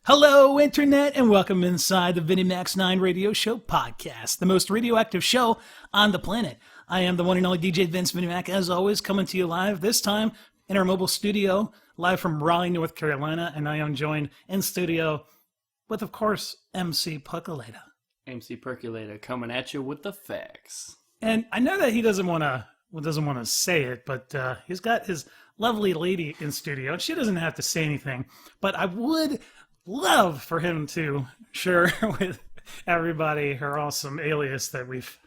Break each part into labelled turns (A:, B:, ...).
A: Hello, Internet, and welcome inside the VinnyMac's 9 radio show podcast, the most radioactive show on the planet. I am the one and only DJ Vince VinnyMac, as always, coming to you live, this time in our mobile studio, live from Raleigh, North Carolina, and I am joined in studio with, of course, MC Percolator.
B: MC Percolator coming at you with the facts.
A: And I know that he doesn't want to say it, but he's got his lovely lady in studio, and she doesn't have to say anything, but I would love for him to share with everybody her awesome alias that we've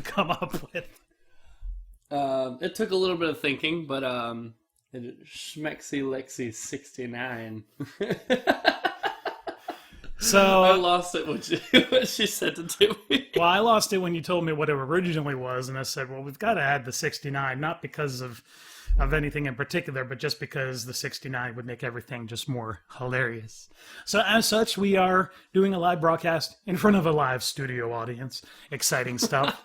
A: come up with.
B: It took a little bit of thinking, but Schmexy Lexi 69.
A: So
B: I lost it when she sent it to me.
A: Well, I lost it when you told me what it originally was, and I said, well, we've got to add the 69, not because of anything in particular, but just because the 69 would make everything just more hilarious. So as such, we are doing a live broadcast in front of a live studio audience. Exciting stuff.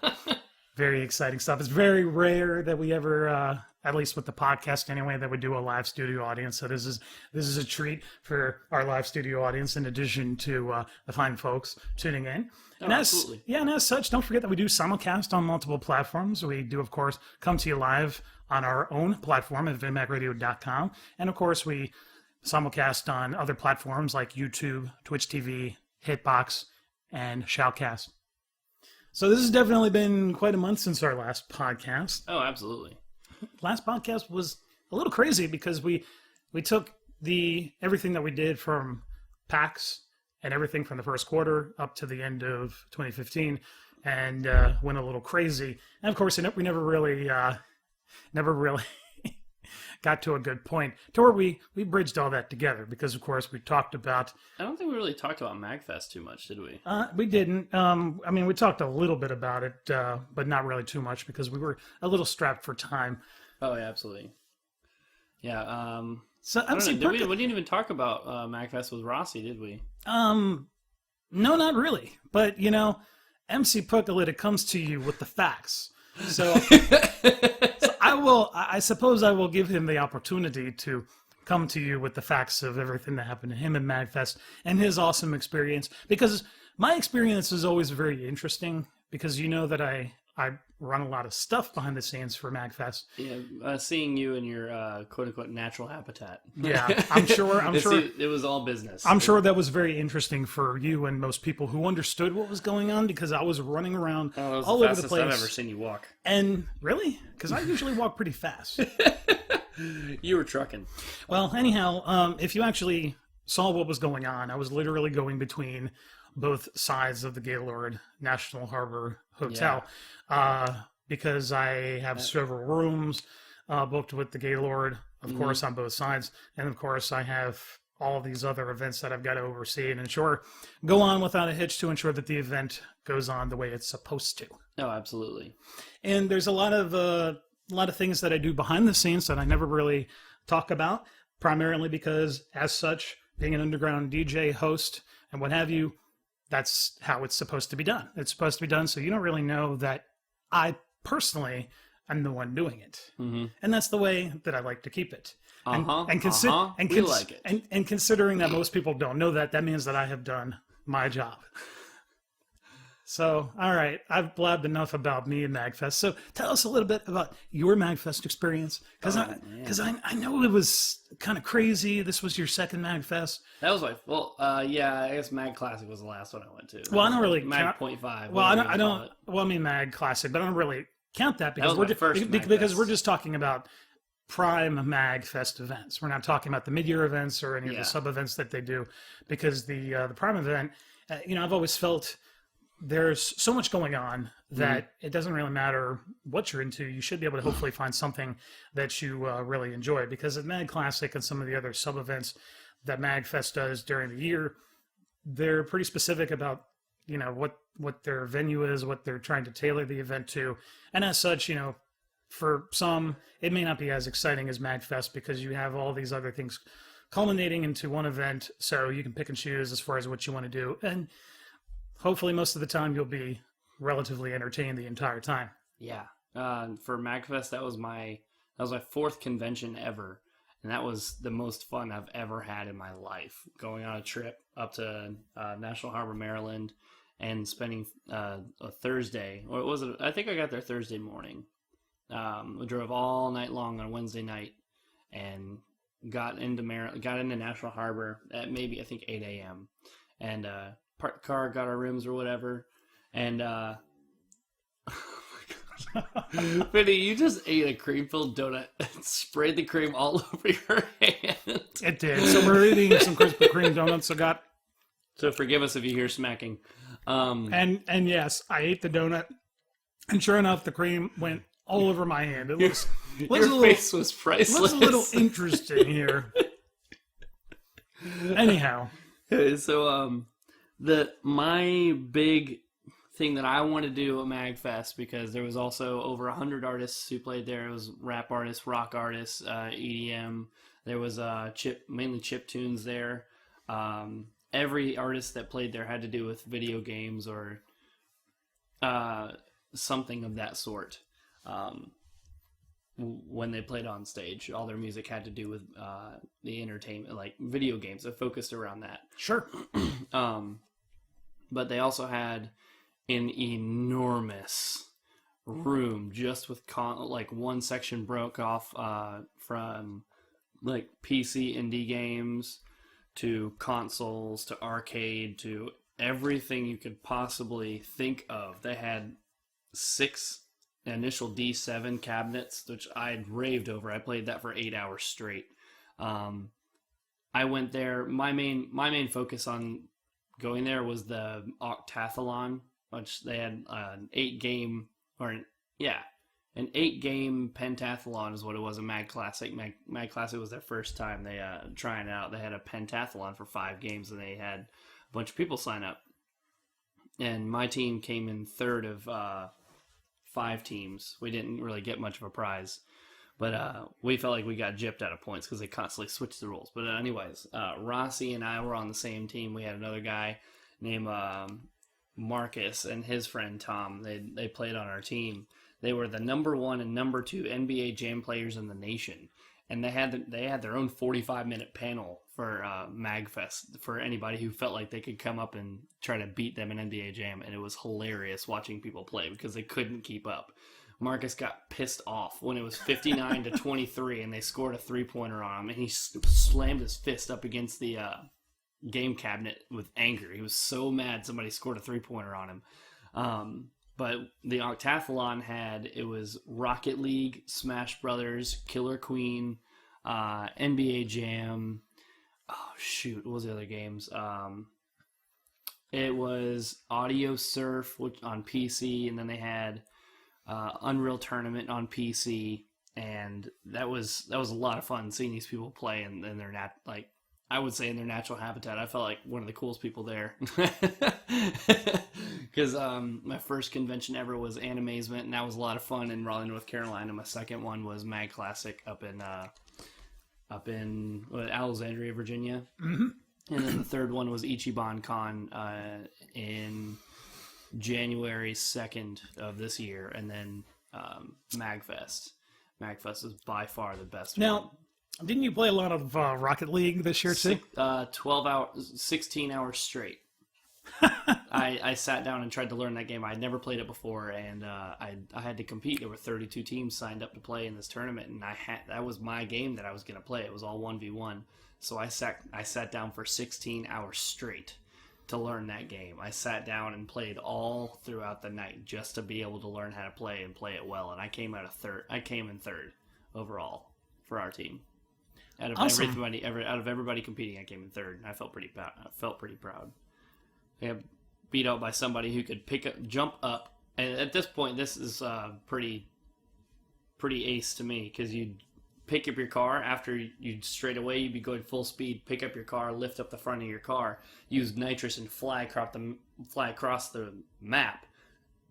A: Very exciting stuff. It's very rare that we ever, at least with the podcast anyway, that we do a live studio audience. So this is a treat for our live studio audience, in addition to the fine folks tuning in.
B: Oh, absolutely.
A: And as such, don't forget that we do simulcast on multiple platforms. We do, of course, come to you live on our own platform at VinnyMacRadio.com. And, of course, we simulcast on other platforms like YouTube, Twitch TV, Hitbox, and Shoutcast. So this has definitely been quite a month since our last podcast.
B: Oh, absolutely.
A: Last podcast was a little crazy because we took everything that we did from PAX and everything from the first quarter up to the end of 2015 and went a little crazy. And of course, we never really got to a good point to where we bridged all that together, because of course we talked about...
B: I don't think we really talked about MagFest too much, did we?
A: We didn't. I mean, we talked a little bit about it, but not really too much because we were a little strapped for time.
B: Oh, yeah, absolutely. Yeah.
A: So
B: we didn't even talk about MagFest with Rossi, did we?
A: No, not really. But, MC Percolator comes to you with the facts. So... I suppose I will give him the opportunity to come to you with the facts of everything that happened to him in MagFest and his awesome experience. Because my experience is always very interesting, because you know that I run a lot of stuff behind the scenes for MagFest.
B: Yeah, seeing you in your quote-unquote natural habitat.
A: Yeah, I'm sure
B: it was all business.
A: I'm sure that was very interesting for you and most people who understood what was going on, because I was running around all over the place.
B: I've ever seen you walk.
A: And really? Because I usually walk pretty fast.
B: You were trucking.
A: Well, anyhow, if you actually saw what was going on, I was literally going between both sides of the Gaylord National Harbor Hotel, because I have several rooms booked with the Gaylord, of course, on both sides. And of course, I have all of these other events that I've got to oversee and ensure go on without a hitch to ensure that the event goes on the way it's supposed to.
B: Oh, absolutely.
A: And there's a lot of things that I do behind the scenes that I never really talk about, primarily because, as such, being an underground DJ, host, and what have you, that's how it's supposed to be done. It's supposed to be done so you don't really know that I personally am the one doing it. Mm-hmm. And that's the way that I like to keep it. We like it. And considering that most people don't know that, that means that I have done my job. So, all right, I've blabbed enough about me and MagFest. So tell us a little bit about your MagFest experience, because I know it was kind of crazy. This was your second MagFest.
B: That was I guess Mag Classic was the last one I went to.
A: Well, I don't really
B: Mag .5.
A: Well, I don't. Well, I mean Mag Classic, but I don't really count that because we're just talking about prime MagFest events. We're not talking about the mid-year events or any of the sub-events that they do, because the prime event, I've always felt there's so much going on that it doesn't really matter what you're into. You should be able to hopefully find something that you really enjoy, because at Mag Classic and some of the other sub-events that MagFest does during the year, they're pretty specific about, what their venue is, what they're trying to tailor the event to. And as such, for some, it may not be as exciting as MagFest because you have all these other things culminating into one event, so you can pick and choose as far as what you want to do. And hopefully most of the time you'll be relatively entertained the entire time.
B: Yeah. For MagFest, that was my fourth convention ever. And that was the most fun I've ever had in my life. Going on a trip up to National Harbor, Maryland, and spending a Thursday, or was it? I think I got there Thursday morning. We drove all night long on Wednesday night, and got into National Harbor at maybe I think 8 a.m. and parked the car, got our rooms or whatever, and Vinny, you just ate a cream-filled donut and sprayed the cream all over your hand.
A: It did. So we're eating some Krispy Kreme donuts.
B: So forgive us if you hear smacking.
A: And yes, I ate the donut, and sure enough, the cream went all over my hand.
B: Your face was priceless.
A: Looks a little interesting here. Anyhow,
B: so my big thing that I want to do at MagFest, because there was also over 100 artists who played there. It was rap artists, rock artists, EDM. There was mainly chip tunes there. Every artist that played there had to do with video games or something of that sort. When they played on stage, all their music had to do with the entertainment, like video games. It focused around that.
A: Sure.
B: But they also had an enormous room just with like one section broke off from like PC indie games to consoles to arcade to everything you could possibly think of. They had 6 initial D7 cabinets, which I'd raved over. I played that for 8 hours straight. I went there. My main focus on going there was the Octathlon, which they had an 8-game an 8-game pentathlon is what it was. A Mag Classic. Mag Classic was their first time they trying it out. They had a pentathlon for 5 games, and they had a bunch of people sign up. And my team came in third of 5 teams. We didn't really get much of a prize, but we felt like we got gypped out of points because they constantly switched the rules. But anyways, Rossi and I were on the same team. We had another guy named Marcus and his friend Tom. They played on our team. They were the number 1 and number 2 NBA Jam players in the nation, and they had their own 45-minute panel for MagFest for anybody who felt like they could come up and try to beat them in NBA Jam, and it was hilarious watching people play because they couldn't keep up. Marcus got pissed off when it was 59 to 23, and they scored a 3-pointer on him, and he slammed his fist up against the game cabinet with anger. He was so mad somebody scored a 3-pointer on him. But the Octathlon it was Rocket League, Smash Brothers, Killer Queen, NBA Jam. Oh, shoot. What was the other games? It was Audio Surf on PC, and then they had Unreal Tournament on PC, and that was a lot of fun seeing these people play in their I would say in their natural habitat. I felt like one of the coolest people there. Because my first convention ever was Animazement, and that was a lot of fun in Raleigh, North Carolina. My second one was Mag Classic up in Alexandria, Virginia. Mm-hmm. And then the third one was Ichiban Con in January 2nd of this year. And then MagFest. MagFest is by far the best one.
A: Now, didn't you play a lot of Rocket League this year too?
B: 16 hours straight. I sat down and tried to learn that game. I had never played it before, and I had to compete. There were 32 teams signed up to play in this tournament, and that was my game that I was going to play. It was all 1v1. So I sat down for 16 hours straight to learn that game. I sat down and played all throughout the night just to be able to learn how to play and play it well. And I came in third overall for our team. Out of everybody competing, I came in third. And I felt pretty proud. I got beat out by somebody who could jump up, and at this point, this is pretty ace to me, because you'd pick up your car after you'd be going full speed, pick up your car, lift up the front of your car, use nitrous and fly across the map,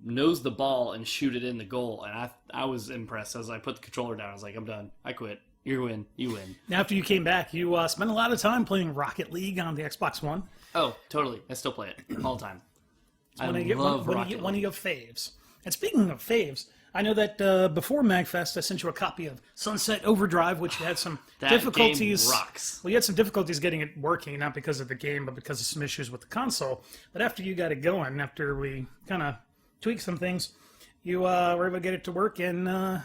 B: nose the ball and shoot it in the goal. And I was impressed. As I put the controller down, I was like, I'm done. I quit. You win.
A: Now, after you came back, you spent a lot of time playing Rocket League on the Xbox One.
B: Oh, totally. I still play it all the time.
A: It's one of your faves. And speaking of faves, I know that before MagFest, I sent you a copy of Sunset Overdrive, which had some difficulties.
B: Game rocks.
A: We had some difficulties getting it working, not because of the game, but because of some issues with the console. But after you got it going, after we kind of tweaked some things, you were able to get it to work, and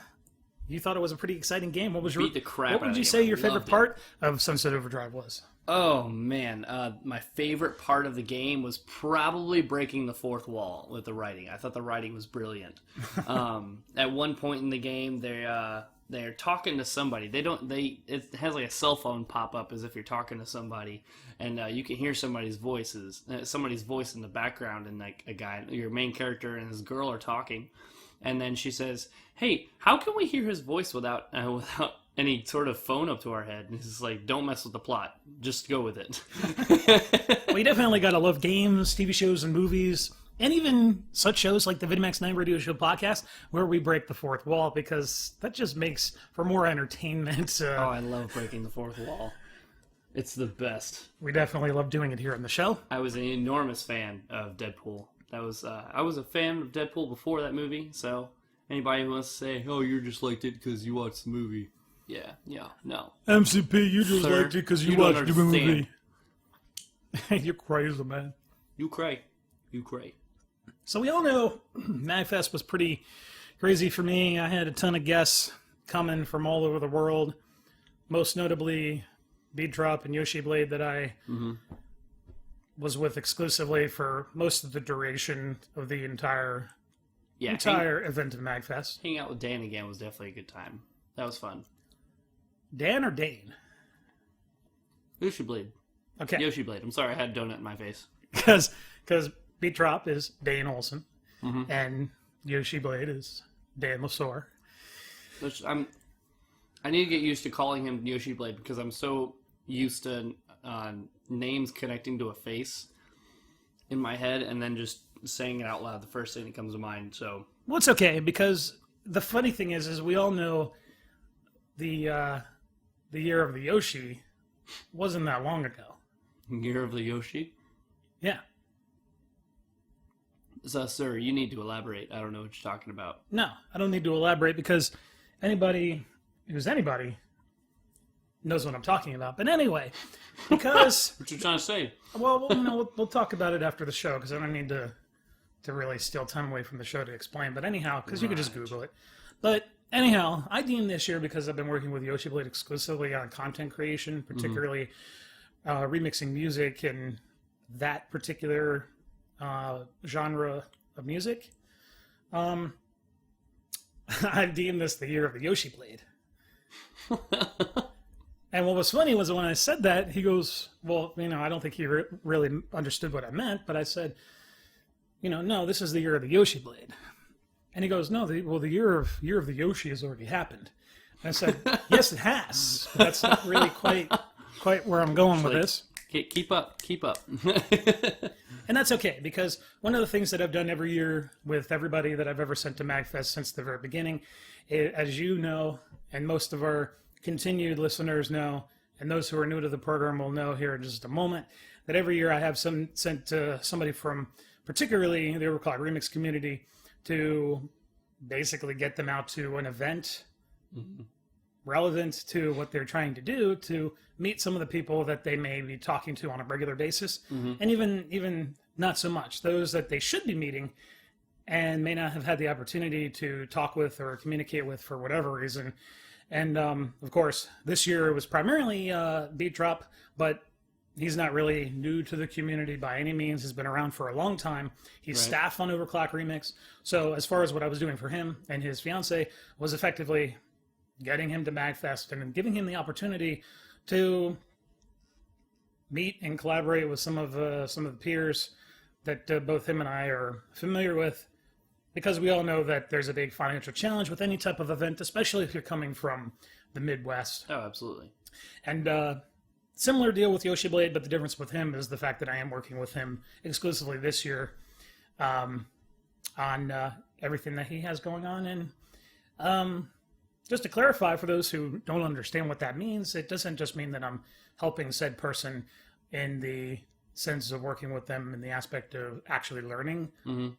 A: you thought it was a pretty exciting game. What would you say your favorite part of Sunset Overdrive was?
B: Oh, man. My favorite part of the game was probably breaking the fourth wall with the writing. I thought the writing was brilliant. At one point in the game, they're talking to somebody. It has like a cell phone pop up as if you're talking to somebody, and you can hear somebody's voice in the background, and like your main character and his girl are talking, and then she says, "Hey, how can we hear his voice without any sort of phone up to our head?" And he's just like, "Don't mess with the plot. Just go with it."
A: Well, you definitely gotta love games, TV shows, and movies, and even such shows like the VinnyMac's Night Radio Show podcast, where we break the fourth wall, because that just makes for more entertainment.
B: I love breaking the fourth wall. It's the best.
A: We definitely love doing it here on the show.
B: I was an enormous fan of Deadpool. I was a fan of Deadpool before that movie, so anybody who wants to say, "Oh, you're just liked it because you watched the movie." Yeah, no.
A: MCP, you just liked it because you watched the movie. You're crazy, man.
B: You cray.
A: So we all know MagFest was pretty crazy for me. I had a ton of guests coming from all over the world, most notably Beat Drop and Yoshi Blade that I was with exclusively for most of the duration of the entire event of MagFest.
B: Hanging out with Dan again was definitely a good time. That was fun.
A: Dan or Dane?
B: Yoshi Blade.
A: Okay.
B: Yoshi Blade. I'm sorry, I had a donut in my face.
A: Because Beat Drop is Dane Olsen, and Yoshi Blade is Dan Lasore.
B: I need to get used to calling him Yoshi Blade because I'm so used to names connecting to a face in my head and then just saying it out loud, the first thing that comes to mind. So,
A: well, it's okay, because the funny thing is we all know the year of the Yoshi wasn't that long ago.
B: Year of the Yoshi?
A: Yeah.
B: So, sir, you need to elaborate. I don't know what you're talking about.
A: No, I don't need to elaborate, because anybody knows what I'm talking about. But anyway, because...
B: What you trying to say?
A: Well, we'll talk about it after the show, because I don't need to really steal time away from the show to explain. But anyhow, because you could just Google it. But anyhow, I deem this year, because I've been working with Yoshi Blade exclusively on content creation, particularly remixing music and that particular genre of music. I deem this the year of the Yoshi Blade. And what was funny was when I said that, he goes, well, I don't think he really understood what I meant, but I said, no, this is the year of the Yoshi Blade. And he goes, no, the year of the Yoshi has already happened. And I said, yes, it has. But that's not really quite where I'm going with this.
B: Keep up.
A: And that's okay, because one of the things that I've done every year with everybody that I've ever sent to MagFest since the very beginning, as you know, and most of our continued listeners know, and those who are new to the program will know here in just a moment, that every year I have sent somebody from particularly the Overclock Remix community to basically get them out to an event relevant to what they're trying to do, to meet some of the people that they may be talking to on a regular basis, and even not so much, those that they should be meeting and may not have had the opportunity to talk with or communicate with for whatever reason. And of course, this year it was primarily Beat Drop, but he's not really new to the community by any means. He's been around for a long time. He's staff on Overclock Remix. So as far as what I was doing for him and his fiance was effectively getting him to MagFest and giving him the opportunity to meet and collaborate with some of the peers that both him and I are familiar with, because we all know that there's a big financial challenge with any type of event, especially if you're coming from the Midwest.
B: Oh, absolutely.
A: And similar deal with Yoshi Blade, but the difference with him is the fact that I am working with him exclusively this year on everything that he has going on. And just to clarify, for those who don't understand what that means, it doesn't just mean that I'm helping said person in the sense of working with them in the aspect of actually learning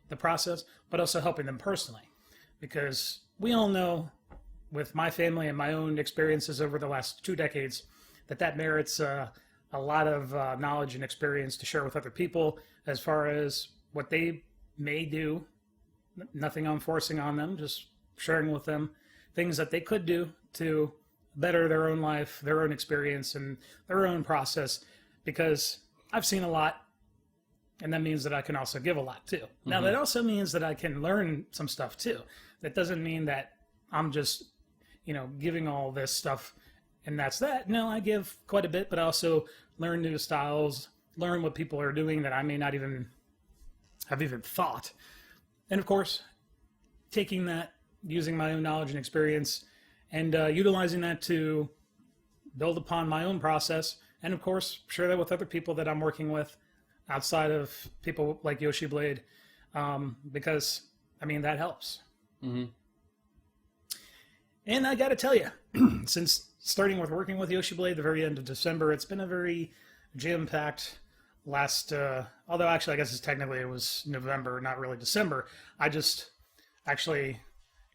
A: the process, but also helping them personally. Because we all know, with my family and my own experiences over the last 2 decades, that merits a lot of knowledge and experience to share with other people as far as what they may do. Nothing I'm forcing on them, just sharing with them things that they could do to better their own life, their own experience, and their own process. Because I've seen a lot, and that means that I can also give a lot too. Now, that also means that I can learn some stuff too. That doesn't mean that I'm just, giving all this stuff and that's that. No, I give quite a bit, but I also learn new styles, learn what people are doing that I may not even have even thought. And of course, taking that, using my own knowledge and experience, and utilizing that to build upon my own process, and of course, share that with other people that I'm working with outside of people like Yoshi Blade, because, that helps. And I got to tell you, since starting with working with Yoshi Blade the very end of December, it's been a very jam-packed last, although actually I guess it was November, not really December. I just actually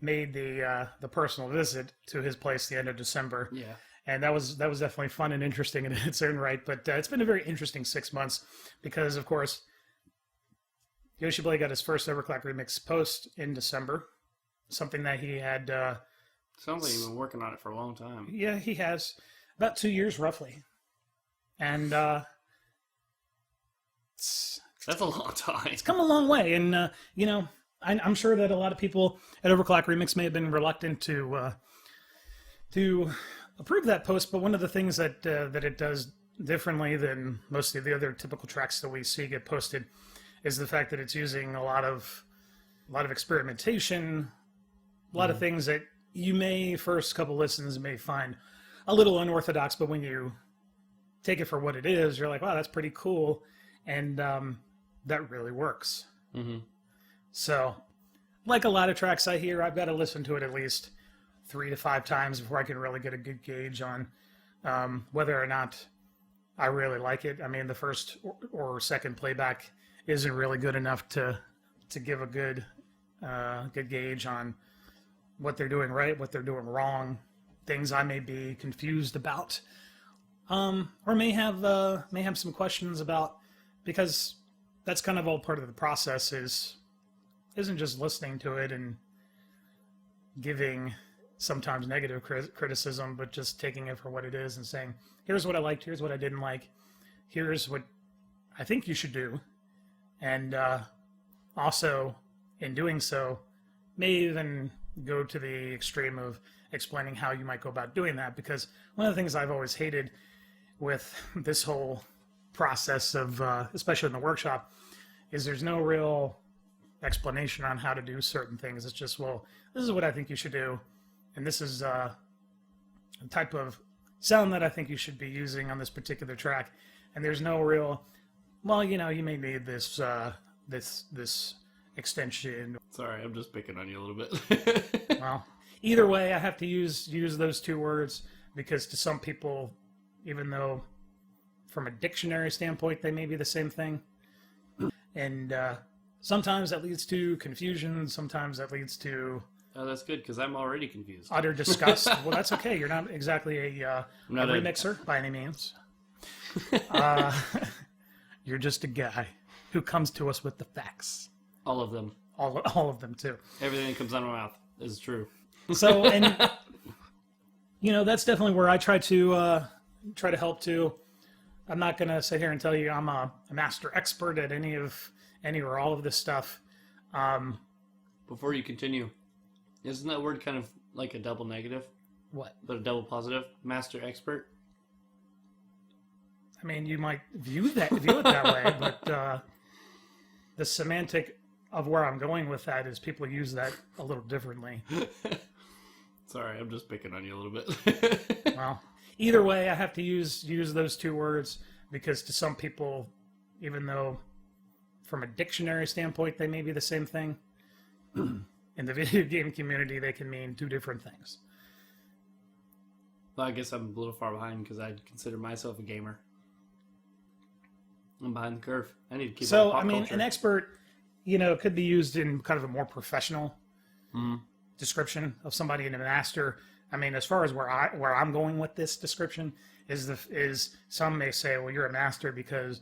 A: made the personal visit to his place the end of December.
B: Yeah.
A: And that was definitely fun and interesting in its own right. But it's been a very interesting 6 months because, of course, Yoshi Blade got his first Overclock Remix post in December, something that he had...
B: Sounds like you've been working on it for a long time.
A: Yeah, he has. About 2 years, roughly. And
B: that's a long time.
A: It's come a long way. And, I'm sure that a lot of people at Overclock Remix may have been reluctant to approve that post, but one of the things that it does differently than most of the other typical tracks that we see get posted is the fact that it's using a lot of experimentation, a lot of things that you may, first couple listens, may find a little unorthodox, but when you take it for what it is, you're like, wow, that's pretty cool, and that really works. So, like a lot of tracks I hear, I've got to listen to it at least 3 to 5 times before I can really get a good gauge on whether or not I really like it. The first or second playback isn't really good enough to give a good gauge on what they're doing right, what they're doing wrong, things I may be confused about, or may have some questions about, because that's kind of all part of the process. Isn't just listening to it and giving sometimes negative criticism, but just taking it for what it is and saying, here's what I liked, here's what I didn't like, here's what I think you should do. And also, in doing so, may even go to the extreme of explaining how you might go about doing that. Because one of the things I've always hated with this whole process of, especially in the workshop, is there's no real explanation on how to do certain things. It's just, well, this is what I think you should do, and this is a type of sound that I think you should be using on this particular track. And there's no real, well, you may need this this extension.
B: Sorry, I'm just picking on you a little bit.
A: Well, either way, I have to use those 2 words because to some people, even though from a dictionary standpoint they may be the same thing, and sometimes that leads to confusion, sometimes that leads to...
B: Oh, that's good, because I'm already confused.
A: Utter disgust. Well, that's okay. You're not exactly a remixer by any means. You're just a guy who comes to us with the facts.
B: All of them.
A: All of them, too.
B: Everything that comes out of my mouth is true.
A: So, and, that's definitely where I try to help, too. I'm not going to sit here and tell you I'm a master expert at any or all of this stuff.
B: Before you continue, isn't that word kind of like a double negative?
A: What?
B: But a double positive? Master expert?
A: You might view it that way, but the semantic of where I'm going with that is people use that a little differently.
B: Sorry, I'm just picking on you a little bit.
A: Well, either way, I have to use those 2 words because to some people, even though from a dictionary standpoint they may be the same thing, in the video game community they can mean 2 different things.
B: Well, I guess I'm a little far behind because I'd consider myself a gamer. I'm behind the curve. I need to keep
A: So,
B: up with pop
A: culture. An expert, could be used in kind of a more professional description of somebody, and a master. I mean, as far as where I'm going with this description is some may say, well, you're a master because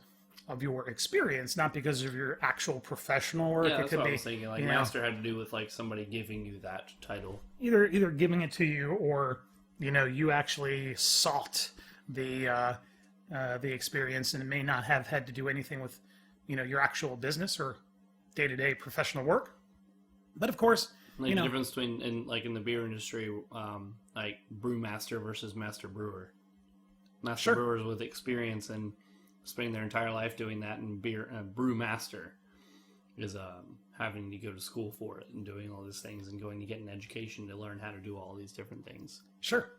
A: of your experience, not because of your actual professional work.
B: Yeah, that's what I was thinking. Like, master had to do with like somebody giving you that title,
A: either giving it to you, or you actually sought the experience, and it may not have had to do anything with your actual business or day-to-day professional work. But of course,
B: like the difference between in the beer industry, like brewmaster versus master brewer. Master brewers with experience and spending their entire life doing that, and brewmaster is having to go to school for it and doing all these things and going to get an education to learn how to do all these different things.
A: Sure.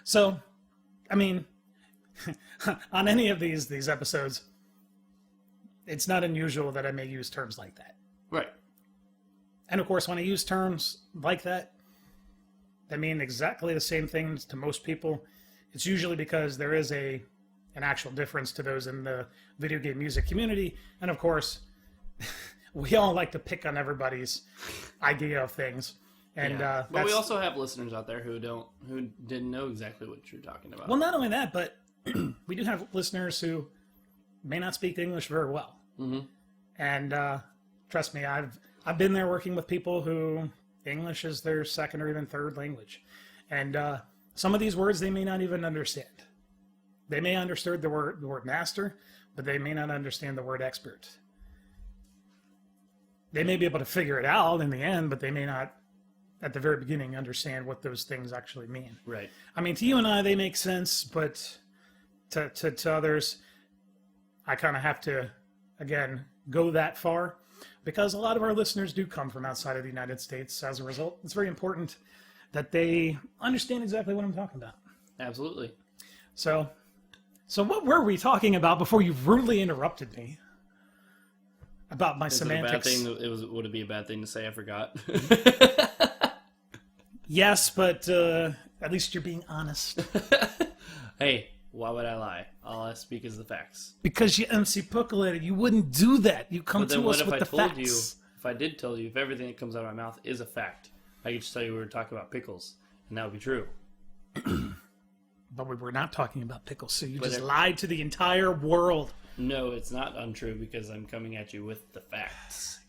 A: So, I mean, on any of these episodes, it's not unusual that I may use terms like that.
B: Right.
A: And of course, when I use terms like that, that mean exactly the same things to most people. It's usually because there is an actual difference to those in the video game music community. And of course, we all like to pick on everybody's idea of things. And
B: but we also have listeners out there who didn't know exactly what you're talking about.
A: Well, not only that, but we do have listeners who may not speak English very well. Mm-hmm. And trust me, I've been there working with people who English is their second or even third language. And some of these words they may not even understand. They may understand the word master, but they may not understand the word expert. They may be able to figure it out in the end, but they may not, at the very beginning, understand what those things actually mean.
B: Right.
A: I mean, to you and I, they make sense, but to others, I kind of have to, again, go that far, because a lot of our listeners do come from outside of the United States. As a result, it's very important that they understand exactly what I'm talking about.
B: Absolutely.
A: So what were we talking about before you rudely interrupted me? About my semantics.
B: Would it be a bad thing to say? I forgot.
A: Yes, but at least you're being honest.
B: Hey, why would I lie? All I speak is the facts.
A: Because you MC Puckalated, you wouldn't do that. You come to us with the facts.
B: If I did tell you, if everything that comes out of my mouth is a fact, I could just tell you we were talking about pickles, and that would be true.
A: But we were not talking about pickles, so you just lied to the entire world.
B: No, it's not untrue, because I'm coming at you with the facts.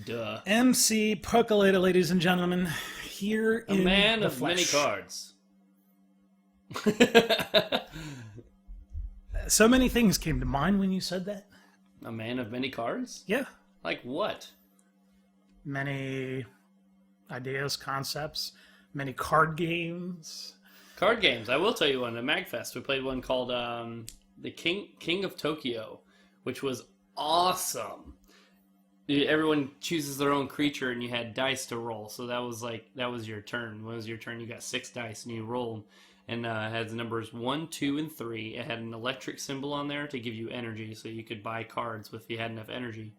B: Duh.
A: MC Puckalated, ladies and gentlemen, here in the flesh.
B: A man of many cards.
A: So many things came to mind when you said that.
B: A man of many cards?
A: Yeah.
B: Like what?
A: Many ideas, concepts, many card games.
B: Card games. I will tell you one. At MagFest, we played one called the King of Tokyo, which was awesome. Everyone chooses their own creature, and you had dice to roll. So that was your turn. When it was your turn, you got 6 dice, and you rolled. And it had the numbers 1, 2, and 3. It had an electric symbol on there to give you energy, so you could buy cards if you had enough energy.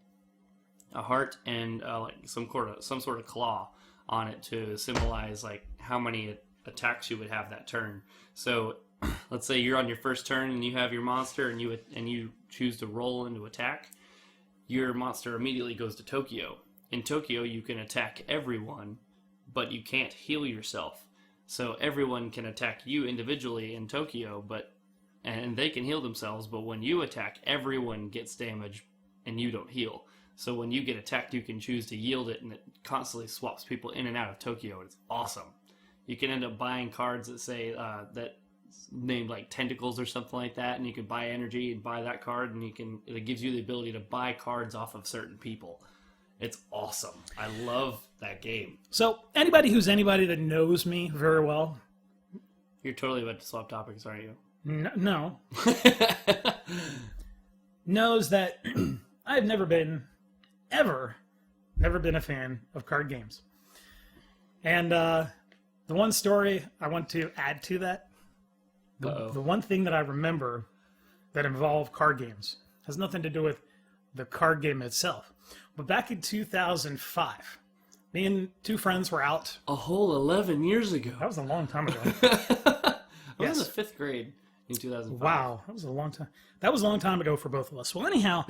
B: A heart and like some sort of claw on it to symbolize like how many attacks you would have that turn. So let's say you're on your first turn and you have your monster and you choose to roll into attack. Your monster immediately goes to Tokyo. In Tokyo, you can attack everyone, but you can't heal yourself. So everyone can attack you individually in Tokyo, and they can heal themselves, but when you attack, everyone gets damage and you don't heal. So when you get attacked, you can choose to yield it, and it constantly swaps people in and out of Tokyo. It's awesome. You can end up buying cards that say that named like tentacles or something like that, and you can buy energy and buy that card, and it gives you the ability to buy cards off of certain people. It's awesome. I love that game.
A: So anybody that knows me very well.
B: You're totally about to swap topics, aren't you?
A: No. Knows that I've never been a fan of card games. And the one story I want to add to that, the one thing that I remember that involved card games has nothing to do with the card game itself. But back in 2005, me and 2 friends were out.
B: A whole 11 years ago.
A: That was a long time ago.
B: I was in the 5th grade, in 2005.
A: Wow, that was a long time. That was a long time ago for both of us. Well, anyhow,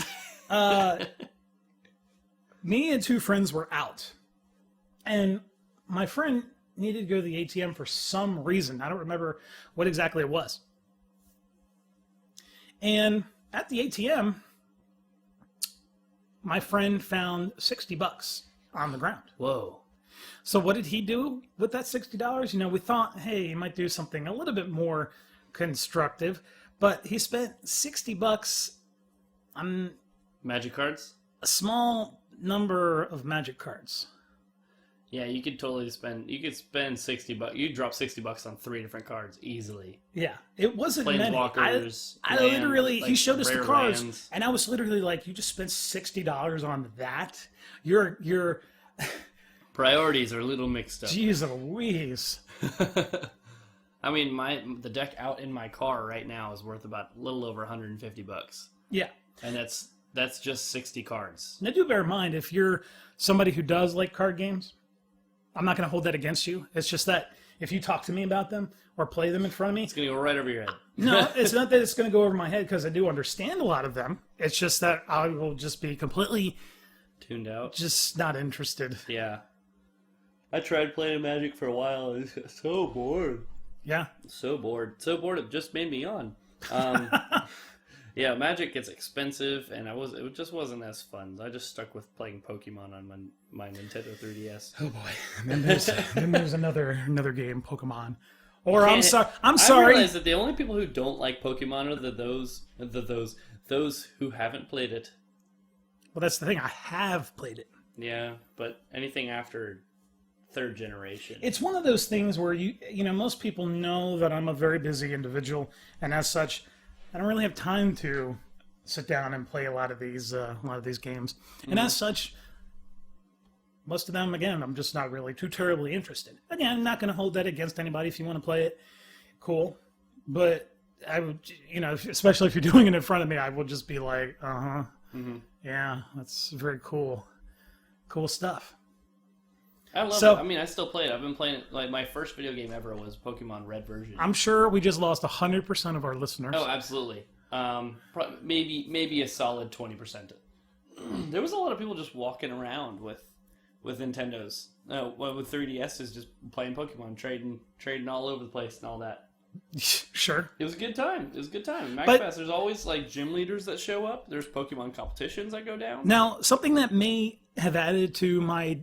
A: me and two friends were out, and my friend needed to go to the ATM for some reason. I don't remember what exactly it was. And at the ATM, my friend found $60 on the ground.
B: Whoa.
A: So what did he do with that $60? You know, we thought, hey, he might do something a little bit more constructive, but he spent $60 on
B: Magic cards?
A: a small number of Magic cards.
B: Yeah, you could spend $60. You drop $60 on 3 different cards easily.
A: Yeah, it wasn't many.
B: Planeswalkers.
A: I literally, he showed us the cards,
B: lands.
A: and I was literally like, you just spent $60 on that? You're
B: Priorities are a little mixed up.
A: Jeez Louise.
B: I mean, the deck out in my car right now is worth about a little over $150.
A: Yeah.
B: And that's just 60 cards.
A: Now, do bear in mind, if you're somebody who does like card games, I'm not going to hold that against you. It's just that if you talk to me about them or play them in front of me...
B: It's going to go right over your head.
A: No, it's not that it's going to go over my head because I do understand a lot of them. It's just that I will just be completely...
B: tuned out.
A: Just not interested.
B: Yeah. I tried playing Magic for a while. I was so bored.
A: Yeah.
B: So bored. So bored it just made me on. Yeah, Magic gets expensive, and it just wasn't as fun. I just stuck with playing Pokemon on my Nintendo 3DS.
A: Oh boy! And then there's another game, Pokemon. Or I'm sorry.
B: I realize that the only people who don't like Pokemon are those who haven't played it.
A: Well, that's the thing. I have played it.
B: Yeah, but anything after 3rd generation.
A: It's one of those things where you know most people know that I'm a very busy individual, and as such, I don't really have time to sit down and play a lot of these games. Mm-hmm. And as such, most of them, again, I'm just not really too terribly interested. Again, I'm not going to hold that against anybody. If you want to play it, cool. But I would, you know, especially if you're doing it in front of me, I will just be like,
B: mm-hmm.
A: Yeah, that's very cool. Cool stuff.
B: I love it. I mean, I still play it. I've been playing it. Like, my first video game ever was Pokemon Red version.
A: I'm sure we just lost 100% of our listeners.
B: Oh, absolutely. Maybe a solid 20%. There was a lot of people just walking around with Nintendos. With 3DSs, just playing Pokemon, trading all over the place and all that.
A: Sure.
B: It was a good time. MacFest, there's always like gym leaders that show up. There's Pokemon competitions that go down.
A: Now, something that may have added to my...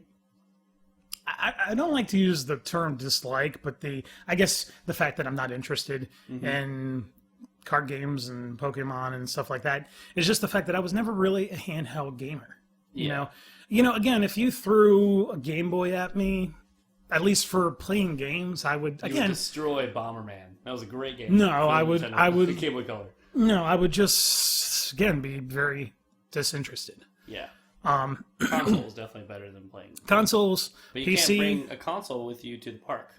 A: I don't like to use the term dislike, but I guess the fact that I'm not interested
B: mm-hmm.
A: in card games and Pokemon and stuff like that is just the fact that I was never really a handheld gamer.
B: Yeah.
A: You know, again, if you threw a Game Boy at me, at least for playing games, I would
B: would destroy Bomberman. That was a great game.
A: No, I would
B: Game Boy Color.
A: No, I would just again be very disinterested.
B: Yeah. Console is definitely better than playing
A: consoles.
B: But you
A: PC,
B: can't bring a console with you to the park.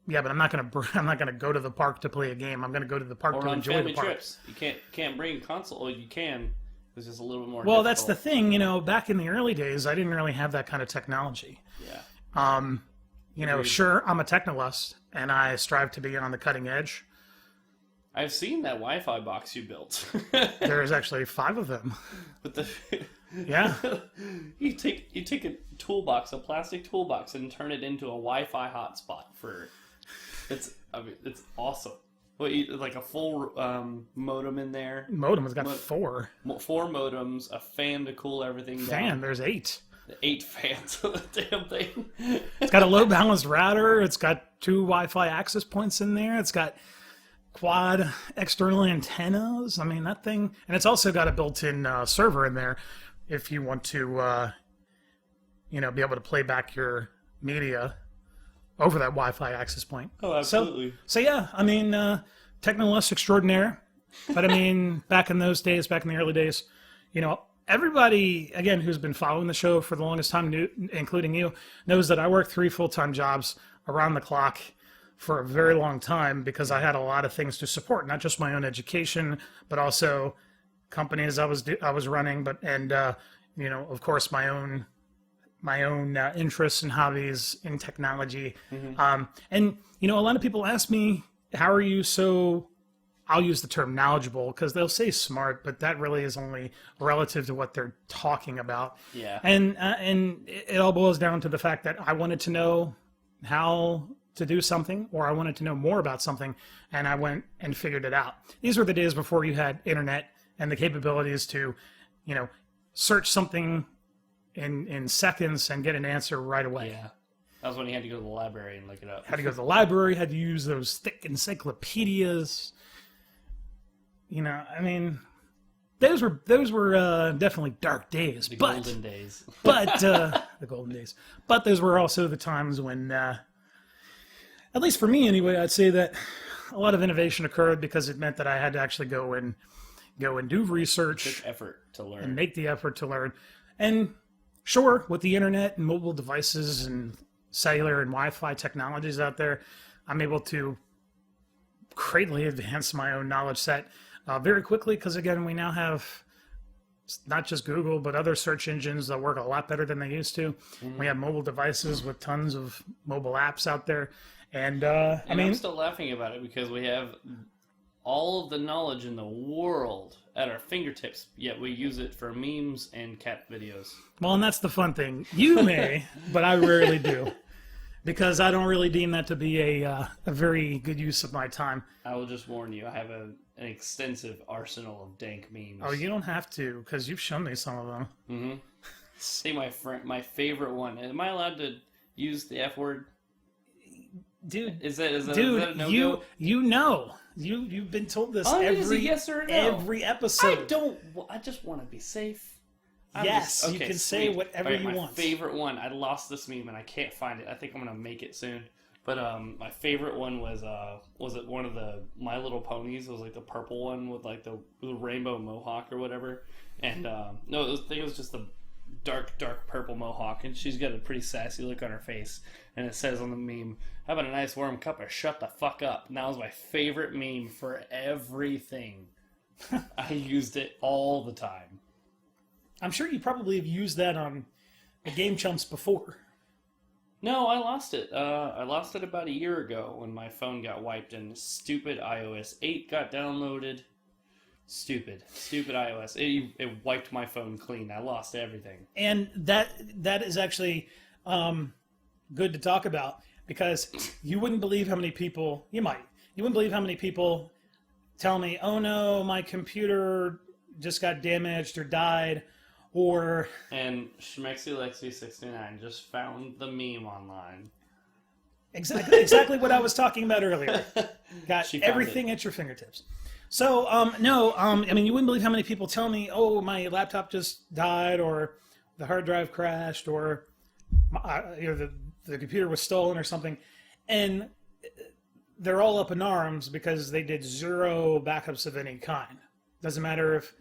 A: Yeah, but I'm not gonna go to the park to play a game. I'm gonna go to the park to enjoy the park.
B: Trips. You can't bring a console. Well, you can. It's just a little bit more.
A: Well,
B: difficult.
A: That's the thing. You know, back in the early days, I didn't really have that kind of technology.
B: Yeah.
A: You know, sure, I'm a technolust, and I strive to be on the cutting edge.
B: I've seen that Wi-Fi box you built.
A: There's actually 5 of them.
B: But the
A: yeah,
B: you take a plastic toolbox, and turn it into a Wi-Fi hotspot for. It's awesome. Well, like a full modem in there.
A: Modem has got 4.
B: 4 modems, a fan to cool everything down.
A: There's 8.
B: 8 fans of the damn thing.
A: It's got a low balanced router. It's got 2 Wi-Fi access points in there. It's got quad external antennas. I mean, that thing, and it's also got a built-in server in there if you want to, be able to play back your media over that Wi-Fi access point.
B: Oh, absolutely.
A: So yeah, I mean, technolust extraordinaire. But I mean, back in those days, back in the early days, everybody, again, who's been following the show for the longest time, including you, knows that I worked 3 full-time jobs around the clock for a very long time because I had a lot of things to support, not just my own education, but also companies I was running, and of course my own interests and hobbies in technology. Mm-hmm. And a lot of people ask me, how are you so I'll use the term knowledgeable because they'll say smart, but that really is only relative to what they're talking about.
B: Yeah.
A: And it all boils down to the fact that I wanted to know how to do something, or I wanted to know more about something, and I went and figured it out. These were the days before you had internet and the capabilities to, search something in seconds and get an answer right away.
B: Yeah. That was when you had to go to the library and look it up.
A: Had to go to the library, had to use those thick encyclopedias. Those were definitely dark days.
B: Golden days.
A: But the golden days. But those were also the times when, at least for me anyway, I'd say that a lot of innovation occurred because it meant that I had to actually go and do research.
B: Took effort to learn.
A: And make the effort to learn. And sure, with the internet and mobile devices and cellular and Wi-Fi technologies out there, I'm able to greatly advance my own knowledge set very quickly because, again, we now have not just Google, but other search engines that work a lot better than they used to. Mm-hmm. We have mobile devices with tons of mobile apps out there. And I'm
B: still laughing about it because we have all of the knowledge in the world at our fingertips, yet we use it for memes and cat videos.
A: Well, and that's the fun thing. You may, but I rarely do. Because I don't really deem that to be a very good use of my time.
B: I will just warn you, I have an extensive arsenal of dank memes.
A: Oh, you don't have to, because you've shown me some of them.
B: Mm-hmm. See, my favorite one. Am I allowed to use the F word?
A: Dude,
B: is that a
A: no-go? You've been told this every
B: yes or no.
A: Every episode.
B: I just want to be safe.
A: You can say whatever you want.
B: My favorite one, I lost this meme and I can't find it. I think I'm gonna make it soon. But my favorite one was it one of the My Little Ponies? It was like the purple one with like the rainbow mohawk or whatever. And no, I think it was just the dark purple mohawk, and she's got a pretty sassy look on her face. And it says on the meme, "How about a nice warm cup of shut the fuck up?" And that was my favorite meme for everything. I used it all the time.
A: I'm sure you probably have used that on the Game Chumps before.
B: No, I lost it. I lost it about a year ago when my phone got wiped and stupid iOS 8 got downloaded. Stupid iOS. It wiped my phone clean. I lost everything.
A: And that is actually good to talk about because you wouldn't believe how many people, you wouldn't believe how many people tell me, "Oh no, my computer just got damaged or died."
B: And SchmexyLexi69 just found the meme online.
A: Exactly what I was talking about earlier. Got everything at your fingertips. So, you wouldn't believe how many people tell me, "Oh, my laptop just died," or "the hard drive crashed," or the computer was stolen or something. And they're all up in arms because they did zero backups of any kind. Doesn't matter if,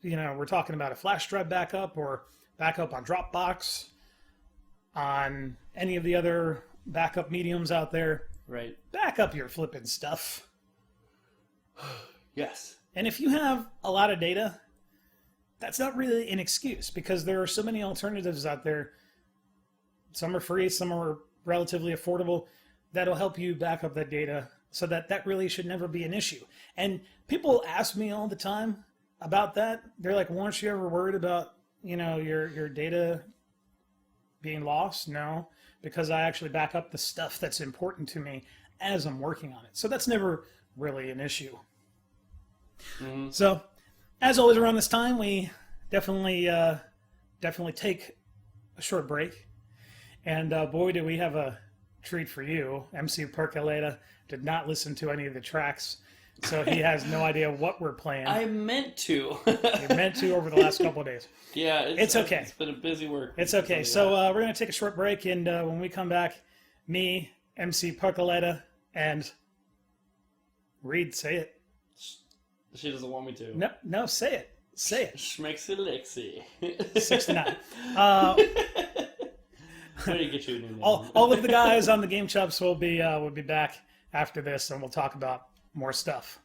A: we're talking about a flash drive backup or backup on Dropbox, on any of the other backup mediums out there.
B: Right.
A: Back up your flipping stuff.
B: Yes.
A: And if you have a lot of data, that's not really an excuse because there are so many alternatives out there. Some are free, some are relatively affordable, that'll help you back up that data. So that really should never be an issue. And people ask me all the time about that. They're like, "Weren't you ever worried about, your data being lost?" No, because I actually back up the stuff that's important to me as I'm working on it. So that's never really an issue. Mm-hmm. So, as always around this time, we definitely take a short break. And boy, do we have a treat for you. MC Percolata did not listen to any of the tracks, so he has no idea what we're playing.
B: I meant to.
A: You meant to over the last couple of days.
B: Yeah,
A: it's okay.
B: It's been a busy work.
A: It's okay. So we're going to take a short break, and when we come back, me, MC Percolata, and Reed, say it.
B: She doesn't want me to.
A: No, say it. Say it.
B: SchmexyLexi.
A: 69.
B: How do you get you a new name?
A: All of the guys on the Game Chumps will be back after this, and we'll talk about more stuff.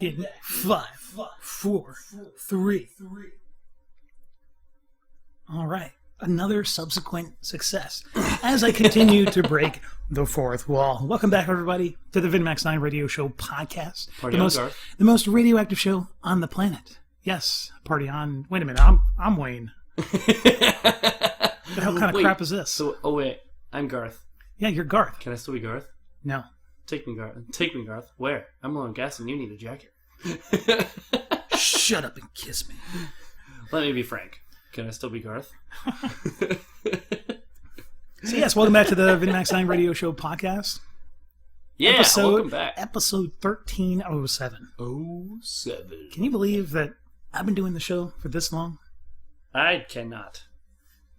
A: in 5, 4, 3. All right. Another subsequent success as I continue to break the fourth wall. Welcome back, everybody, to the VinnyMac's 9 Radio Show podcast. The most radioactive show on the planet. Yes, party on. Wait a minute, I'm Wayne. What the hell kind of crap is this?
B: Wait, I'm Garth.
A: Yeah, you're Garth.
B: Can I still be Garth?
A: No.
B: Take me, Garth. Where? I'm low on gas and you need a jacket.
A: Shut up and kiss me.
B: Let me be frank. Can I still be Garth?
A: So yes, welcome back to the VinnyMac's 9 Radio Show podcast.
B: Yeah, welcome back.
A: Episode 1307.
B: 07.
A: Can you believe that I've been doing the show for this long?
B: I cannot.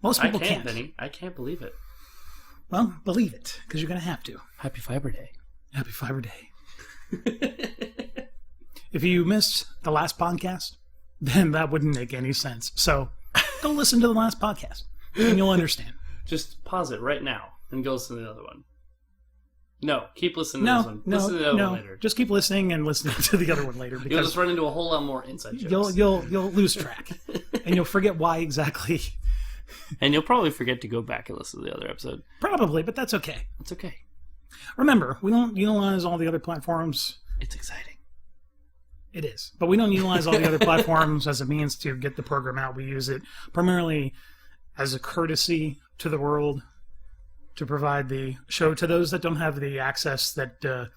A: Most people can't.
B: Benny. I can't believe it.
A: Well, believe it, because you're going to have to.
B: Happy Fiber Day.
A: Happy Fiber Day. If you missed the last podcast, then that wouldn't make any sense. So go listen to the last podcast, and you'll understand.
B: Just pause it right now and go listen to the other one. No, keep listening to this one. Listen to the other one later.
A: Just keep listening and listening to the other one later. Because
B: you'll just run into a whole lot more inside jokes.
A: You'll lose track, and you'll forget why exactly.
B: And you'll probably forget to go back and listen to the other episode.
A: Probably, but that's okay.
B: It's okay.
A: Remember, we don't utilize all the other platforms.
B: It's exciting.
A: It is. But we don't utilize all the other platforms as a means to get the program out. We use it primarily as a courtesy to the world to provide the show to those that don't have the access that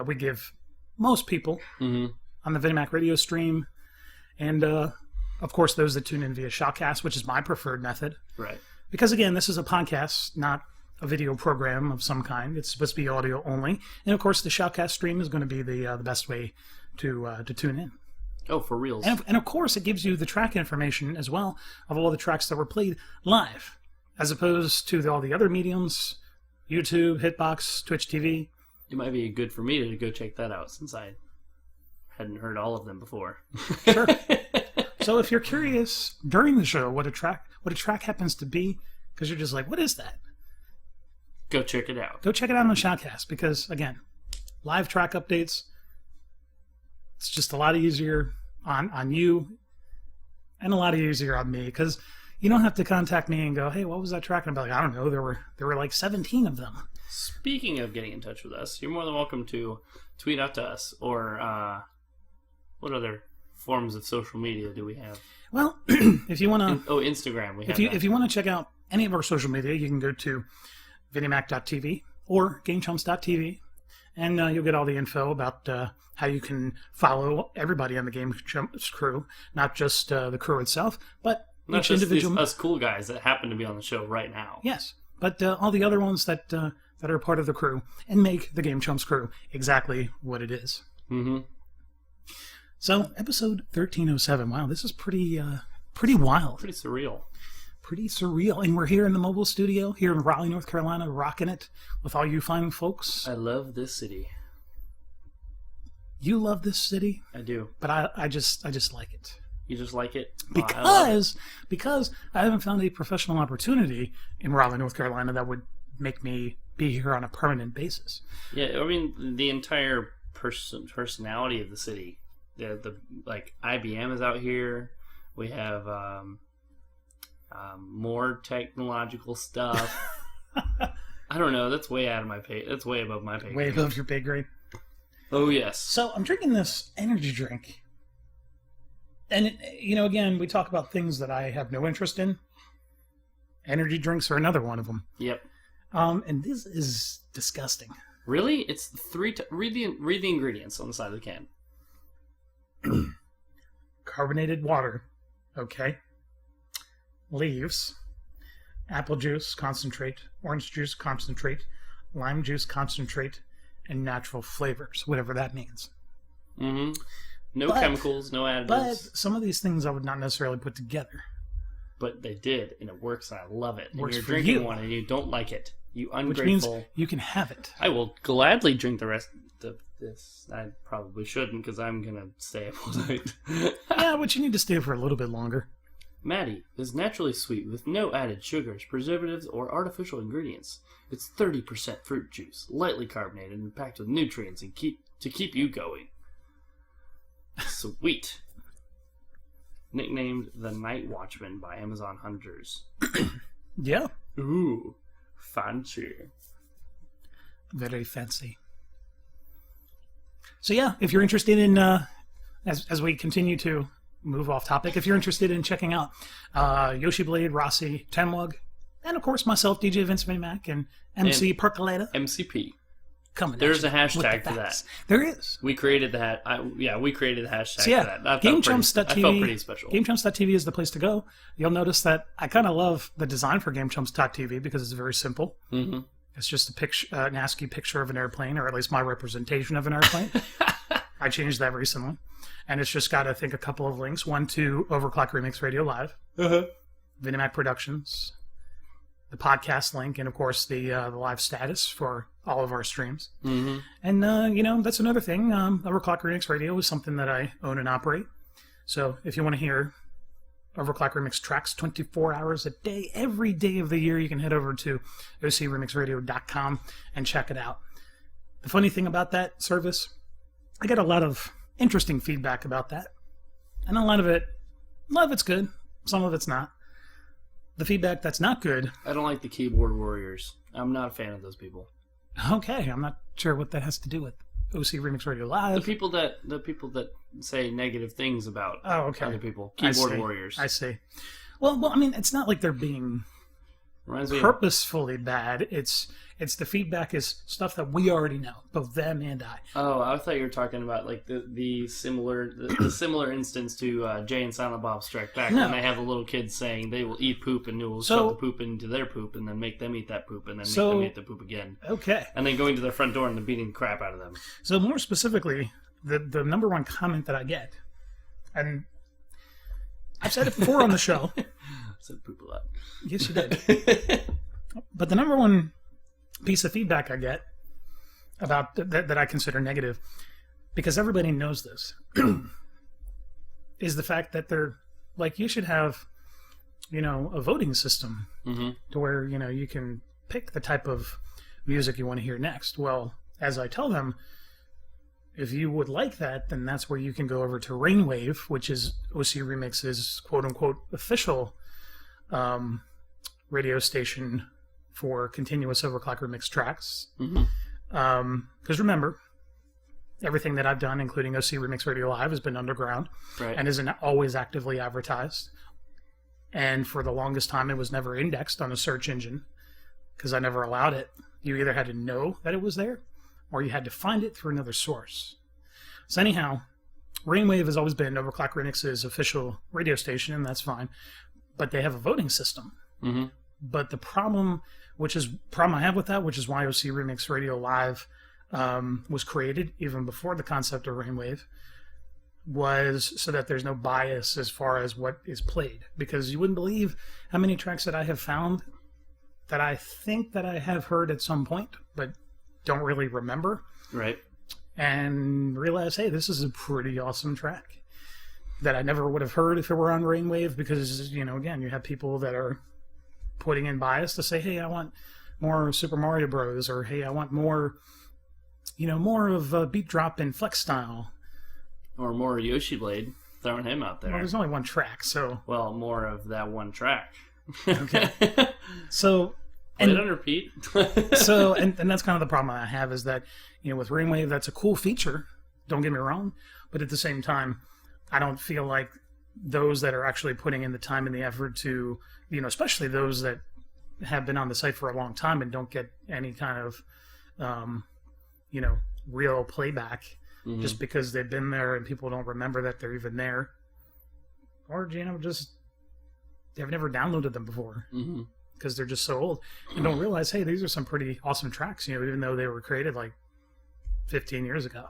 A: we give most people on the VinnyMac radio stream. And, of course, those that tune in via Shoutcast, which is my preferred method.
B: Right.
A: Because, again, this is a podcast, not a video program of some kind. It's supposed to be audio only. And, of course, the Shoutcast stream is going to be the best way to tune in.
B: Oh, for reals.
A: And, of course, it gives you the track information as well of all the tracks that were played live, as opposed to all the other mediums, YouTube, Hitbox, Twitch TV.
B: It might be good for me to go check that out since I hadn't heard all of them before.
A: Sure. So if you're curious during the show what a track happens to be, because you're just like, what is that?
B: Go check it out.
A: Go check it out on the Shoutcast because, again, live track updates. It's just a lot easier on you and a lot easier on me because you don't have to contact me and go, hey, what was that track? And I'll be like, I don't know. There were like 17 of them.
B: Speaking of getting in touch with us, you're more than welcome to tweet out to us or what other forms of social media do we have?
A: Well, if you want to...
B: Instagram.
A: If you want to check out any of our social media, you can go to VinnyMac.tv or GameChumps.tv, and you'll get all the info about how you can follow everybody on the Game Chumps crew, not just the crew itself, but
B: not
A: each
B: just
A: individual...
B: us cool guys that happen to be on the show right now.
A: Yes, but all the other ones that are part of the crew and make the Game Chumps crew exactly what it is.
B: Mm-hmm.
A: So, episode 1307. Wow, this is pretty wild.
B: Pretty surreal.
A: Pretty surreal. And we're here in the mobile studio, here in Raleigh, North Carolina, rocking it with all you fine folks.
B: I love this city.
A: You love this city?
B: I do.
A: But I just like it.
B: You just like it?
A: Because I haven't found a professional opportunity in Raleigh, North Carolina that would make me be here on a permanent basis.
B: Yeah, I mean, the entire personality of the city. The like IBM is out here. We have more technological stuff. I don't know. That's way out of my pay. That's way above my pay.
A: Way above your pay grade.
B: Oh yes.
A: So I'm drinking this energy drink, and again, we talk about things that I have no interest in. Energy drinks are another one of them.
B: Yep.
A: And this is disgusting.
B: Really? It's read the ingredients on the side of the can.
A: Carbonated water, okay. Leaves, apple juice concentrate, orange juice concentrate, lime juice concentrate, and natural flavors, whatever that means.
B: Mm-hmm. No chemicals, no additives.
A: But some of these things I would not necessarily put together.
B: But they did, and it works, and I love it. And
A: works
B: you're
A: for
B: drinking
A: you.
B: one, and you don't like it. You ungrateful.
A: Which means you can have it.
B: I will gladly drink the rest of this. I probably shouldn't, because I'm going to stay up all night.
A: Yeah, but you need to stay for a little bit longer.
B: Maddie is naturally sweet with no added sugars, preservatives, or artificial ingredients. It's 30% fruit juice, lightly carbonated, and packed with nutrients to keep you going. Sweet. Nicknamed the Night Watchman by Amazon hunters.
A: Yeah.
B: Ooh, fancy.
A: Very fancy. So yeah, if you're interested in, as we continue to move off topic, if you're interested in checking out Yoshi Blade, Rossi, Tenwug, and of course myself, DJ Vince VinnyMac, and MC Percolator.
B: MCP.
A: Coming
B: There's a hashtag for that.
A: There is.
B: We created that. We created the hashtag
A: so, yeah,
B: for that.
A: GameChumps.tv.
B: I felt pretty special.
A: GameChumps.tv is the place to go. You'll notice that I kind of love the design for GameChumps.tv because it's very simple.
B: Mm-hmm.
A: It's just a picture, an ASCII picture of an airplane, or at least my representation of an airplane. I changed that recently. And it's just got, I think, a couple of links. One to Overclock Remix Radio Live, VinnyMac Productions, the podcast link, and of course the live status for all of our streams.
B: Mm-hmm.
A: And, that's another thing. Overclock Remix Radio is something that I own and operate. So if you want to hear Overclock Remix tracks 24 hours a day, every day of the year, you can head over to ocremixradio.com and check it out. The funny thing about that service, I get a lot of interesting feedback about that. And a lot of it's good. Some of it's not. The feedback that's not good.
B: I don't like the keyboard warriors. I'm not a fan of those people.
A: Okay, I'm not sure what that has to do with OC Remix Radio Live.
B: The people that say negative things about other people. Keyboard warriors.
A: I see. Well, I mean, it's not like they're being purposefully bad. It's the feedback is stuff that we already know, both them and I.
B: Oh, I thought you were talking about like the similar instance to Jay and Silent Bob Strike Back, when they have the little kids saying they will eat poop and it will shove the poop into their poop and then make them eat that poop and then make them eat the poop again. Okay. And then going to their front door and then beating the crap out of them.
A: So more specifically, the number one comment that I get, and I've said it before on the show.
B: I said poop a lot.
A: Yes, you did. But the number one piece of feedback I get about that I consider negative, because everybody knows this, is the fact that they're like, you should have, a voting system to where, you can pick the type of music you want to hear next. Well, as I tell them, if you would like that, then that's where you can go over to Rainwave, which is OC Remix's quote-unquote official radio station for continuous overclock remix tracks. Because remember, everything that I've done, including OC Remix Radio Live, has been underground and isn't always actively advertised. And for the longest time, it was never indexed on a search engine because I never allowed it. You either had to know that it was there or you had to find it through another source. So anyhow, Rainwave has always been Overclock Remix's official radio station, and that's fine. But they have a voting system. But the problem I have with that, which is why OC Remix Radio Live was created even before the concept of Rainwave, was so that there's no bias as far as what is played. Because you wouldn't believe how many tracks that I have found that I think that I have heard at some point, but don't really remember. Right. And realize, hey, this is a pretty awesome track that I never would have heard if it were on Rainwave, because, again, you have people that are putting in bias to say, hey, I want more Super Mario Bros. Or, hey, I want more, more of Beat Drop and Flex Style.
B: Or more Yoshi Blade, throwing him out there.
A: Well, there's only one track, so...
B: Well, more of that one track.
A: Okay. So...
B: Play it on repeat.
A: So, and that's kind of the problem I have, is that, with Rainwave, that's a cool feature, don't get me wrong, but at the same time, I don't feel like those that are actually putting in the time and the effort to, especially those that have been on the site for a long time and don't get any kind of, real playback just because they've been there and people don't remember that they're even there. Or, just they've never downloaded them before because they're just so old and don't realize, hey, these are some pretty awesome tracks, even though they were created like 15 years ago.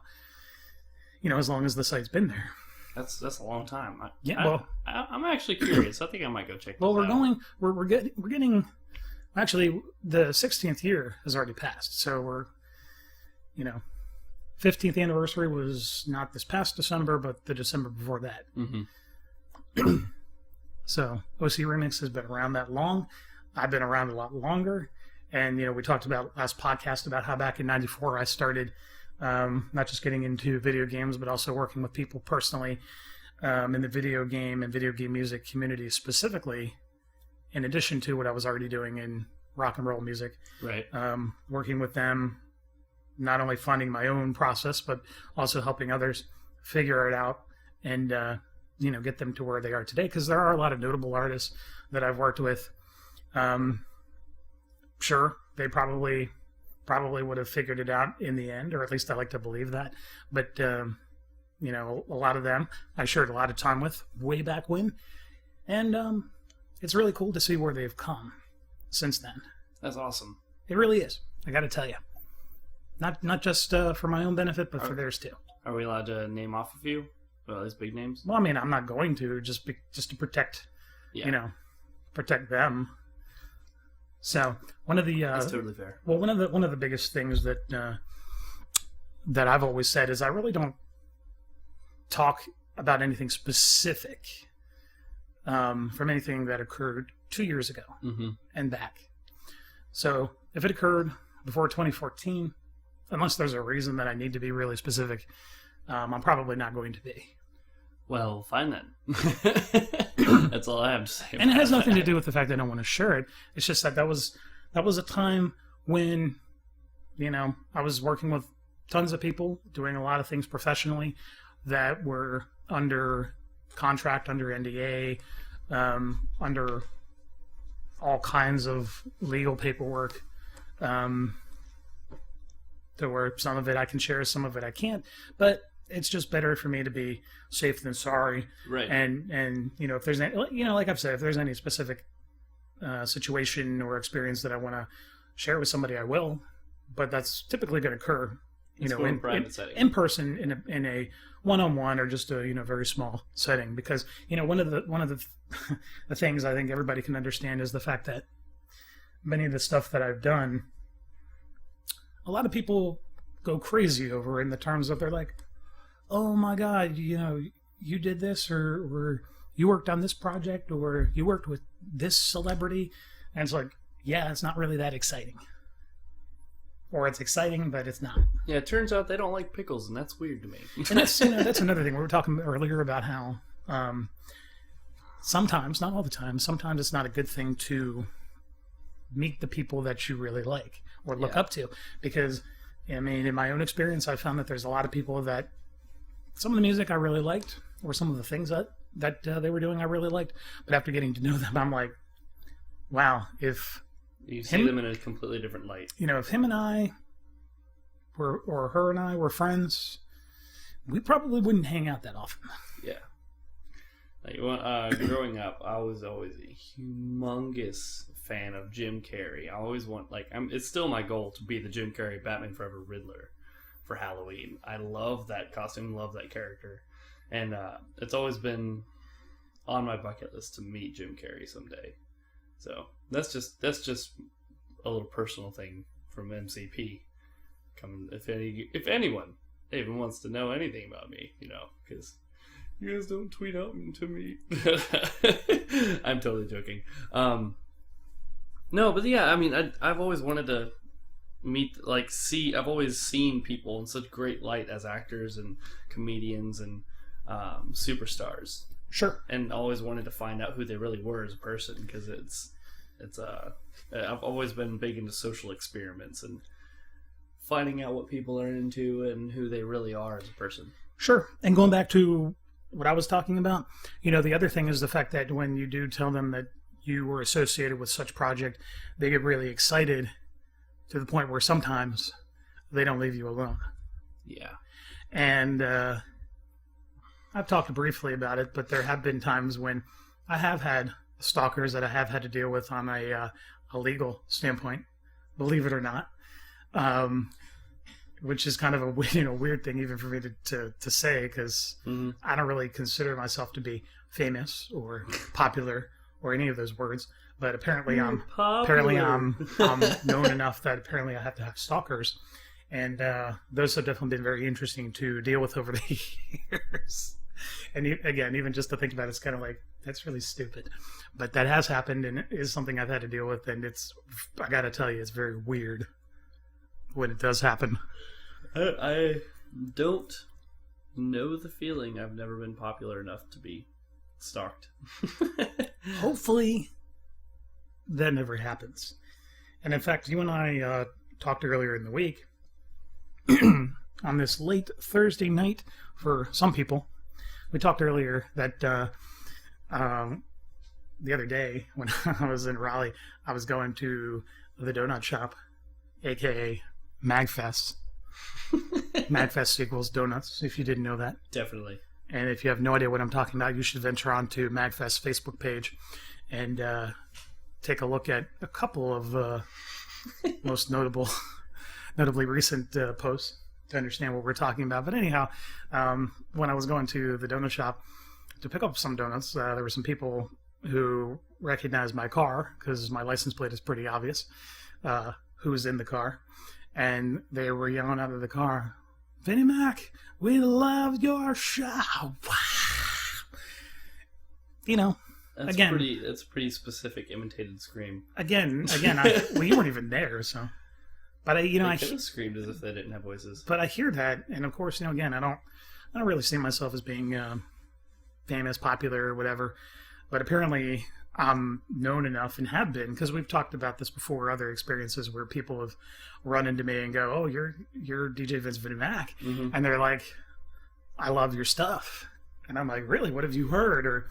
A: As long as the site's been there.
B: That's a long time. I'm actually curious. I think I might go check.
A: Well, we're getting. Actually, the 16th year has already passed, so we're, 15th anniversary was not this past December, but the December before that. So OC Remix has been around that long. I've been around a lot longer, and we talked about last podcast about how back in '94 I started not just getting into video games, but also working with people personally in the video game and video game music community specifically, in addition to what I was already doing in rock and roll music.
B: Right.
A: Working with them, not only finding my own process, but also helping others figure it out and, get them to where they are today. Because there are a lot of notable artists that I've worked with. Sure, they probably would have figured it out in the end, or at least I like to believe that. But, a lot of them I shared a lot of time with way back when. And it's really cool to see where they've come since then.
B: That's awesome.
A: It really is. I got to tell you. Not just for my own benefit, but for theirs too.
B: Are we allowed to name off a few? Well, those big names?
A: Well, I mean, I'm not going to, just to protect, protect them. So one of the
B: that's totally fair.
A: Well, one of the biggest things that I've always said is I really don't talk about anything specific from anything that occurred 2 years ago and back. So if it occurred before 2014, unless there's a reason that I need to be really specific, I'm probably not going to be.
B: Well, fine then. That's all I have to say.
A: And it has nothing to do with the fact that I don't want to share it. It's just that was a time when, I was working with tons of people, doing a lot of things professionally that were under contract, under NDA, under all kinds of legal paperwork. To where some of it I can share, some of it I can't. But it's just better for me to be safe than sorry.
B: Right.
A: And if there's any, like I've said, if there's any specific situation or experience that I want to share with somebody, I will. But that's typically going to occur, in private setting, in person, in a one-on-one, or just a very small setting. Because one of the the things I think everybody can understand is the fact that many of the stuff that I've done, a lot of people go crazy over in the terms of they're like, oh my God, you did this, or you worked on this project, or you worked with this celebrity. And it's like, yeah, it's not really that exciting. Or it's exciting, but it's not.
B: Yeah, it turns out they don't like pickles, and that's weird to me.
A: And that's another thing. We were talking earlier about how sometimes, not all the time, sometimes it's not a good thing to meet the people that you really like or look up to. Because, in my own experience, I found that there's a lot of people that some of the music I really liked, or some of the things that they were doing I really liked. But after getting to know them, I'm like, wow, if
B: you see them in a completely different light.
A: If him and I were, or her and I were friends, we probably wouldn't hang out that often.
B: Yeah. Growing up, I was always a humongous fan of Jim Carrey. I always it's still my goal to be the Jim Carrey Batman Forever Riddler for Halloween. I love that costume, love that character. And it's always been on my bucket list to meet Jim Carrey someday. So that's just a little personal thing from MCP. If anyone even wants to know anything about me, because you guys don't tweet out to me. I'm totally joking. No, but yeah, I've always wanted to meet, I've always seen people in such great light as actors and comedians and superstars.
A: Sure.
B: And always wanted to find out who they really were as a person, because I've always been big into social experiments and finding out what people are into and who they really are as a person.
A: Sure. And going back to what I was talking about, the other thing is the fact that when you do tell them that you were associated with such project, they get really excited to the point where sometimes they don't leave you alone.
B: Yeah.
A: And I've talked briefly about it, but there have been times when I have had stalkers that I have had to deal with on a legal standpoint, believe it or not, which is kind of a weird thing even for me to say, because I don't really consider myself to be famous or popular or any of those words. But apparently I'm known enough that apparently I have to have stalkers, and those have definitely been very interesting to deal with over the years. And again, even just to think about it's kind of like, that's really stupid, but that has happened and is something I've had to deal with, and I gotta tell you, it's very weird when it does happen.
B: I don't know the feeling. I've never been popular enough to be stalked.
A: Hopefully, that never happens. And in fact, you and I talked earlier in the week on this late Thursday night for some people. We talked earlier that the other day when I was in Raleigh, I was going to the donut shop, aka MagFest. MagFest equals donuts, if you didn't know that.
B: Definitely.
A: And if you have no idea what I'm talking about, you should venture on to MagFest Facebook page and take a look at a couple of most notably recent posts to understand what we're talking about. But anyhow, when I was going to the donut shop to pick up some donuts, there were some people who recognized my car because my license plate is pretty obvious who's in the car. And they were yelling out of the car, "Vinny Mac, we love your show." Wow. You know,
B: that's a pretty specific imitated scream. Again,
A: well, you weren't even there, so. But I
B: could have screamed as if they didn't have voices.
A: But I hear that, and of course, again, I don't really see myself as being famous, popular, or whatever. But apparently, I'm known enough and have been, because we've talked about this before, other experiences where people have run into me and go, "Oh, you're DJ Vince Vinny Mac," and they're like, "I love your stuff," and I'm like, "Really? What have you heard?" Or,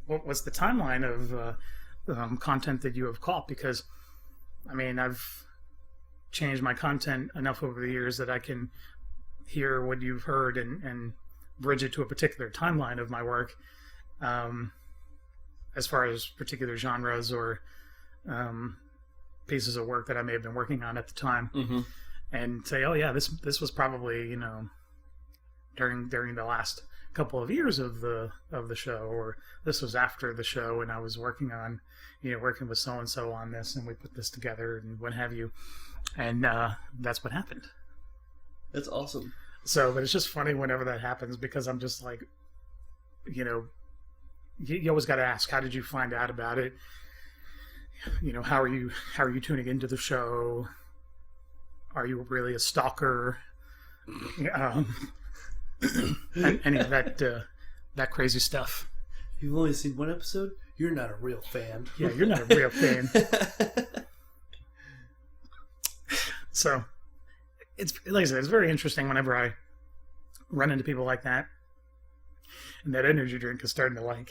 A: what's the timeline of content that you have caught? Because, I mean, I've changed my content enough over the years that I can hear what you've heard and bridge it to a particular timeline of my work. As far as particular genres or pieces of work that I may have been working on at the time, and say, "Oh yeah, this was probably during the last couple of years of the show, or this was after the show, and I was working with so and so on this, and we put this together, and what have you," and that's what happened.
B: That's awesome.
A: So, but it's just funny whenever that happens, because I'm just like, you always got to ask, how did you find out about it? How are you tuning into the show? Are you really a stalker? Any of that crazy stuff.
B: You've only seen one episode? You're not a real fan.
A: Yeah, you're not a real fan. So, it's like I said, it's very interesting whenever I run into people like that. And that energy drink is starting to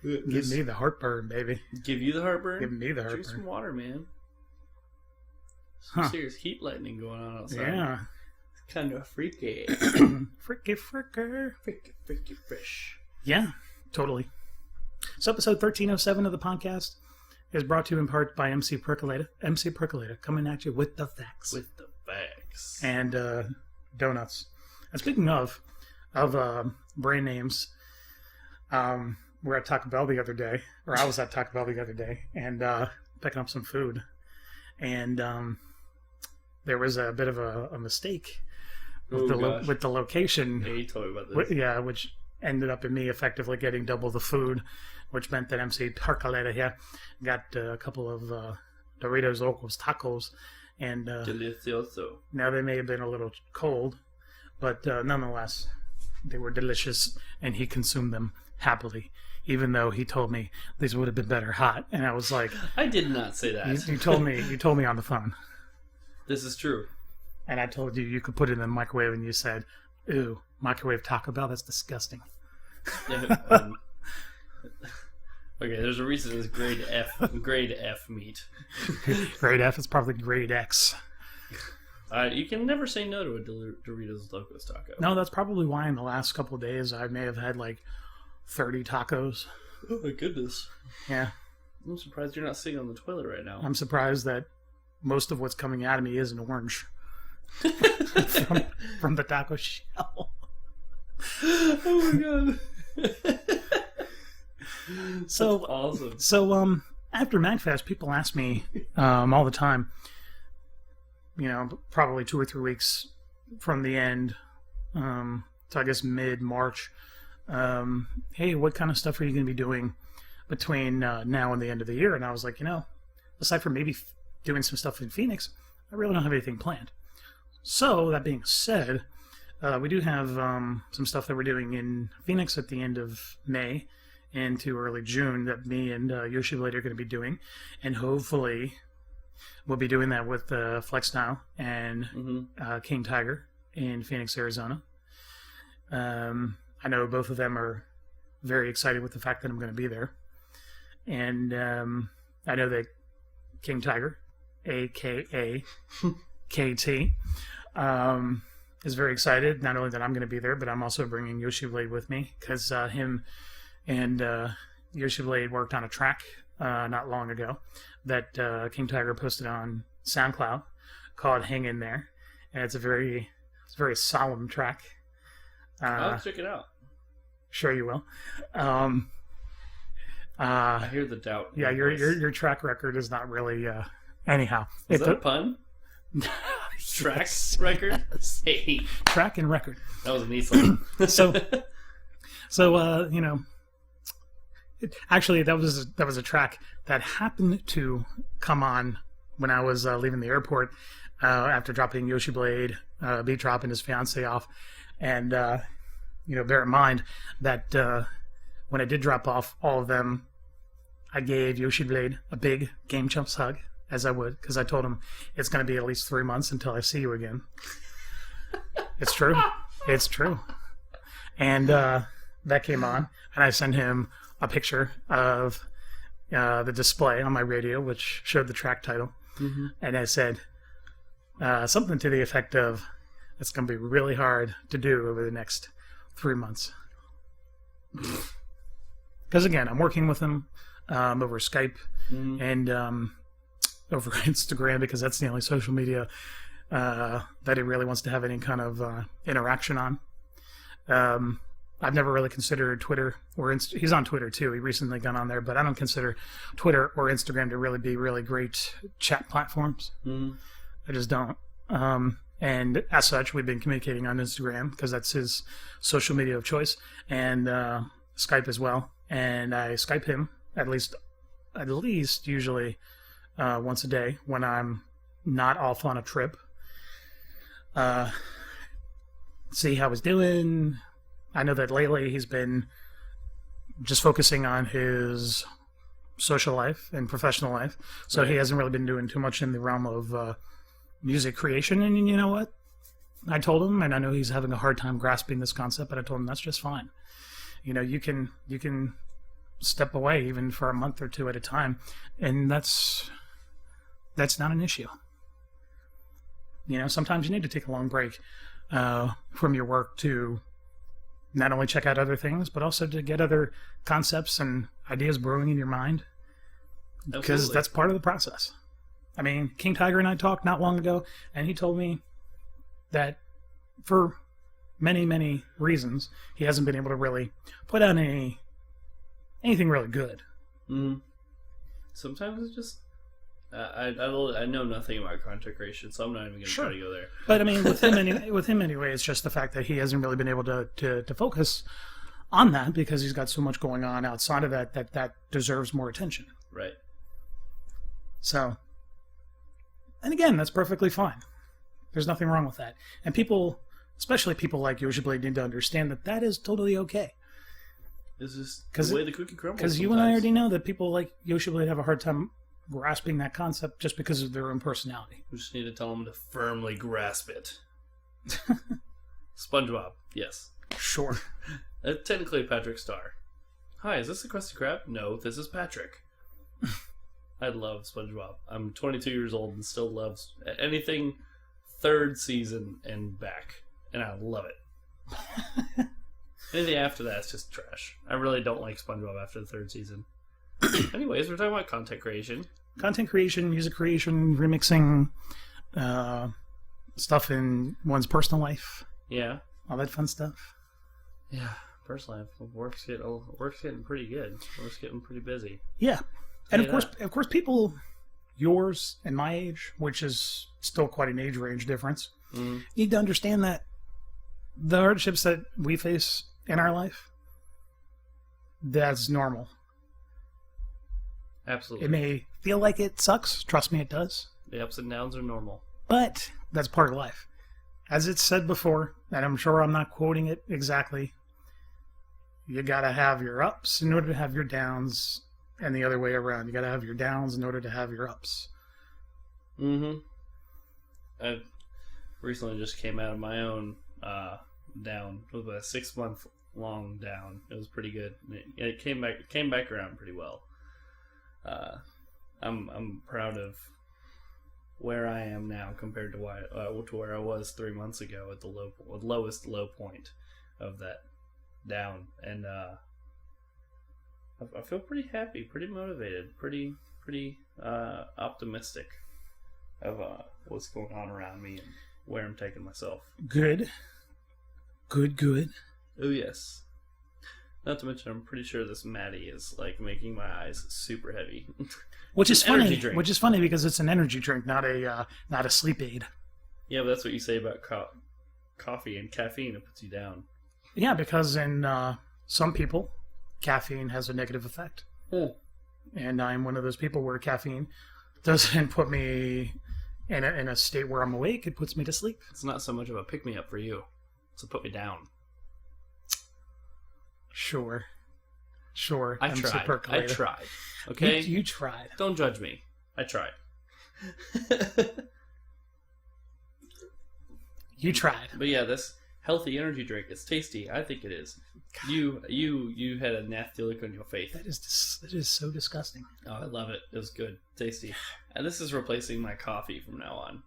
A: give me the heartburn, baby.
B: Give you the heartburn?
A: Give me the heartburn.
B: Drink some water, man. Some serious heat lightning going on outside.
A: Yeah.
B: It's kind of freaky.
A: Freaky.
B: Freaky fresh.
A: Yeah, totally. So episode 1307 of the podcast is brought to you in part by MC Percolator. MC Percolator, coming at you with the facts.
B: With the facts.
A: And donuts. And speaking of brand names, we're at Taco Bell the other day, or I was at Taco Bell the other day, and picking up some food, and there was a bit of a mistake with the location.
B: Yeah, you told me about this.
A: Which ended up in me effectively getting double the food, which meant that MC Percoleta here got a couple of Doritos Locos tacos, and
B: delicioso.
A: Now they may have been a little cold, but nonetheless, they were delicious, and he consumed them happily, even though he told me these would have been better hot. And I was like,
B: I did not say that.
A: You told me on the phone.
B: This is true.
A: And I told you could put it in the microwave, and you said, "Ooh, microwave Taco Bell, that's disgusting."
B: Okay, there's a reason it's grade F meat.
A: Grade F is probably grade X.
B: You can never say no to a Doritos Locos taco.
A: No, that's probably why in the last couple of days I may have had 30 tacos.
B: Oh my goodness.
A: Yeah.
B: I'm surprised you're not sitting on the toilet right now.
A: I'm surprised that most of what's coming out of me isn't orange. from the taco shell.
B: Oh my god.
A: So
B: that's awesome.
A: So after MagFest, people ask me all the time, probably 2 or 3 weeks from the end, so I guess mid-March, hey, what kind of stuff are you going to be doing between now and the end of the year? And I was like, aside from maybe doing some stuff in Phoenix, I really don't have anything planned. So, that being said, we do have some stuff that we're doing in Phoenix at the end of May into early June that me and Yoshi Blade are going to be doing. And hopefully we'll be doing that with Flex Now and King Tiger in Phoenix, Arizona. I know both of them are very excited with the fact that I'm going to be there. And I know that King Tiger, a.k.a. KT, is very excited. Not only that I'm going to be there, but I'm also bringing Yoshi Blade with me because him and Yoshi Blade worked on a track not long ago that King Tiger posted on SoundCloud called "Hang In There," and it's a very solemn track.
B: I'll check it out.
A: Sure, you will.
B: I hear the doubt.
A: Yeah, your track record is not really. Anyhow,
B: is that a pun? Track record? Hey.
A: Track and record.
B: That was an easy one.
A: So you know, actually that was a track that happened to come on when I was leaving the airport after dropping Yoshi Blade, beat dropping his fiance off, and you know, bear in mind that when I did drop off all of them, I gave Yoshi Blade a big Game Chumps hug, as I would, because I told him it's going to be at least 3 months until I see you again. It's true. It's true. And that came on, and I sent him a picture of the display on my radio, which showed the track title. Mm-hmm. And I said something to the effect of, it's going to be really hard to do over the next 3 months. Because, again, I'm working with him over Skype and over Instagram, because that's the only social media that he really wants to have any kind of interaction on. I've never really considered Twitter or he's on Twitter too. He recently got on there, but I don't consider Twitter or Instagram to really be really great chat platforms. I just don't. And as such, we've been communicating on Instagram because that's his social media of choice, and Skype as well. And I Skype him at least usually once a day when I'm not off on a trip. See how he's doing. I know that lately he's been just focusing on his social life and professional life, so he hasn't really been doing too much in the realm of music creation. And you know what? I told him, and I know he's having a hard time grasping this concept, but I told him that's just fine. You know, you can step away even for a month or two at a time, and that's not an issue. You know, sometimes you need to take a long break from your work to not only check out other things, but also to get other concepts and ideas brewing in your mind. Because that's part of the process. I mean, King Tiger and I talked not long ago, and he told me that for many, many reasons, he hasn't been able to really put out anything really good.
B: Sometimes it's just... I know nothing about content creation, so I'm not even going to try to go there.
A: But I mean, with him anyway, it's just the fact that he hasn't really been able to focus on that because he's got so much going on outside of that deserves more attention.
B: Right.
A: So, and again, that's perfectly fine. There's nothing wrong with that. And people, especially people like Yoshi Blade, need to understand that is totally okay.
B: This is the way the cookie crumbles.
A: Because you and I already know that people like Yoshi Blade have a hard time grasping that concept just because of their own personality.
B: We just need to tell them to firmly grasp it. SpongeBob, yes.
A: Sure.
B: Technically Patrick Star. Hi, is this the Krusty Krab? No, this is Patrick. I love SpongeBob. I'm 22 years old and still love anything third season and back. And I love it. Anything after that is just trash. I really don't like SpongeBob after the third season. Anyways, we're talking about content creation.
A: Content creation, music creation, remixing, stuff in one's personal life.
B: Yeah.
A: All that fun stuff.
B: Yeah. Personal life. Work's getting pretty good. Work's getting pretty busy.
A: Yeah. And of course, people yours and my age, which is still quite an age range difference, need to understand that the hardships that we face in our life, that's normal.
B: Absolutely.
A: It may feel like it sucks. Trust me, it does.
B: The ups and downs are normal.
A: But that's part of life. as it's said before, and I'm sure I'm not quoting it exactly, you got to have your ups in order to have your downs, and the other way around. You got to have your downs in order to have your ups.
B: Mm-hmm. I recently just came out of my own down. It was a 6-month long down. It was pretty good. It came back around pretty well. I'm proud of where I am now compared to where I was 3 months ago at the lowest low point of that down, and I feel pretty happy, pretty motivated, pretty optimistic of what's going on around me and where I'm taking myself.
A: Good.
B: Oh yes. Not to mention, I'm pretty sure this Maddie is like making my eyes super heavy.
A: Which is funny. Which is funny because it's an energy drink, not a sleep aid.
B: Yeah, but that's what you say about coffee and caffeine. It puts you down.
A: Yeah, because in some people, caffeine has a negative effect.
B: Oh.
A: And I'm one of those people where caffeine doesn't put me in a state where I'm awake. It puts me to sleep.
B: It's not so much of a pick-me-up for you. It's a put me down.
A: Sure.
B: I tried. Okay?
A: You tried.
B: Don't judge me. I tried.
A: You tried.
B: But yeah, this healthy energy drink, it's tasty. I think it is. God. You had a nasty look on your face.
A: That is so disgusting.
B: Oh, I love it. It was good. Tasty. And this is replacing my coffee from now on.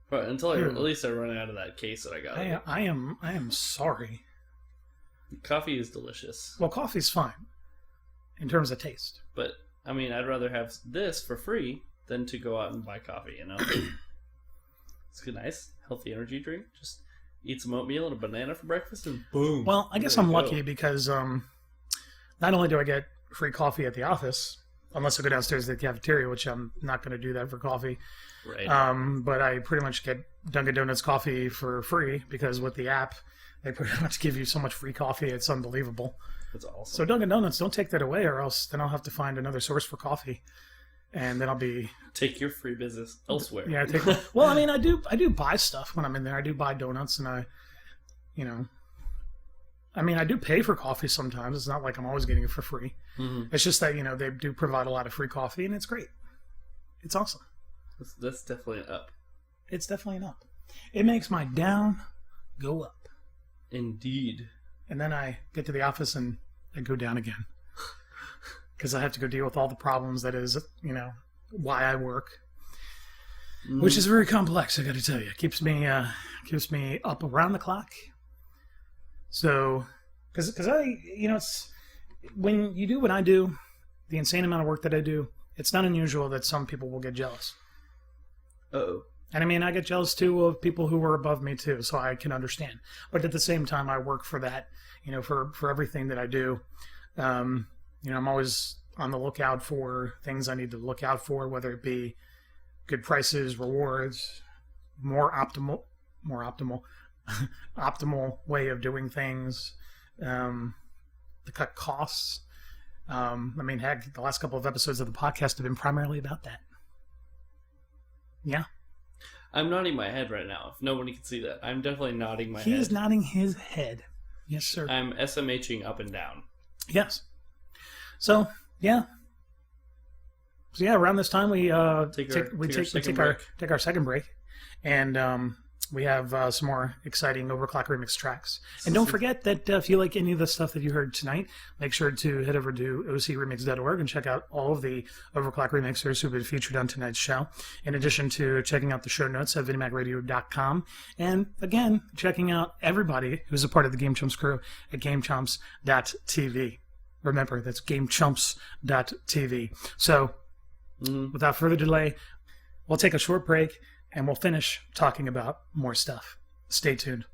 B: But until at least I run out of that case that I got.
A: I am sorry.
B: Coffee is delicious.
A: Well, coffee's fine in terms of taste.
B: But, I mean, I'd rather have this for free than to go out and buy coffee, you know? It's a nice, healthy energy drink. Just eat some oatmeal and a banana for breakfast and boom.
A: Well, I guess I'm lucky because not only do I get free coffee at the office, unless I go downstairs to the cafeteria, which I'm not going to do that for coffee.
B: Right.
A: But I pretty much get Dunkin' Donuts coffee for free because with the app, they pretty much give you so much free coffee. It's unbelievable.
B: That's awesome.
A: So Dunkin' Donuts, don't take that away, or else then I'll have to find another source for coffee, and then I'll be
B: take your free business elsewhere.
A: Yeah, well, I mean, I do buy stuff when I'm in there. I do buy donuts, and I do pay for coffee sometimes. It's not like I'm always getting it for free. Mm-hmm. It's just that they do provide a lot of free coffee, and it's great. It's awesome.
B: That's definitely an up.
A: It's definitely an up. It makes my down go up.
B: Indeed.
A: And then I get to the office and I go down again. Because I have to go deal with all the problems that is, why I work. Mm. Which is very complex, I got to tell you. It keeps me up around the clock. So, because it's, when you do what I do, the insane amount of work that I do, it's not unusual that some people will get jealous.
B: Uh-oh.
A: And I mean, I get jealous too of people who are above me too, so I can understand. But at the same time, I work for that, for everything that I do. I'm always on the lookout for things I need to look out for, whether it be good prices, rewards, more optimal way of doing things, to cut costs. Heck, the last couple of episodes of the podcast have been primarily about that. Yeah.
B: I'm nodding my head right now. If nobody can see that, I'm definitely nodding my head.
A: He is nodding his head. Yes, sir.
B: I'm SMHing up and down.
A: Yes. So, yeah. Around this time we take our second break, and we have some more exciting Overclock Remix tracks. And don't forget that if you like any of the stuff that you heard tonight, make sure to head over to ocremix.org and check out all of the Overclock remixers who've been featured on tonight's show, in addition to checking out the show notes at VinnyMacRadio.com. And again, checking out everybody who's a part of the Game Chumps crew at GameChumps.tv. Remember, that's GameChumps.tv. So, without further delay, we'll take a short break, and we'll finish talking about more stuff. Stay tuned.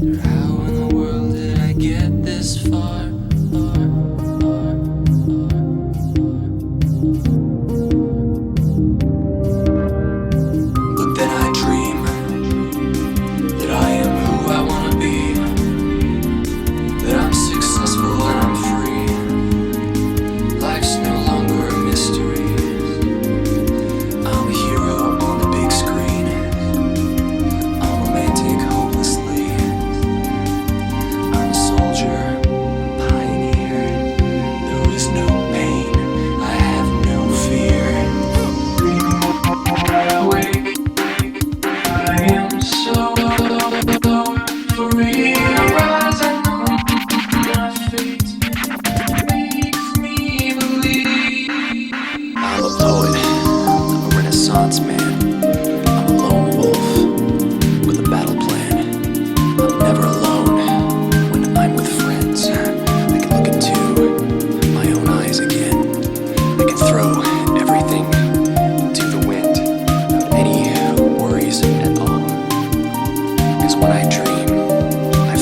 C: How in the world did I get this far? But then I dream that I am who I wanna be, that I'm successful and I'm free. Life's no longer a mystery. I'm a hero on the big screen. I'm romantic hopelessly. I'm a soldier, pioneer. There is no pain, I have no fear. Awake, I am so free. I rise and my fate makes me believe. I'm a poet, I'm a Renaissance man. I'm a lone wolf with a battle plan. I'm never alone when I'm with friends. I can look into my own eyes again. I can throw everything to the wind without any worries at all. Because when I dream, I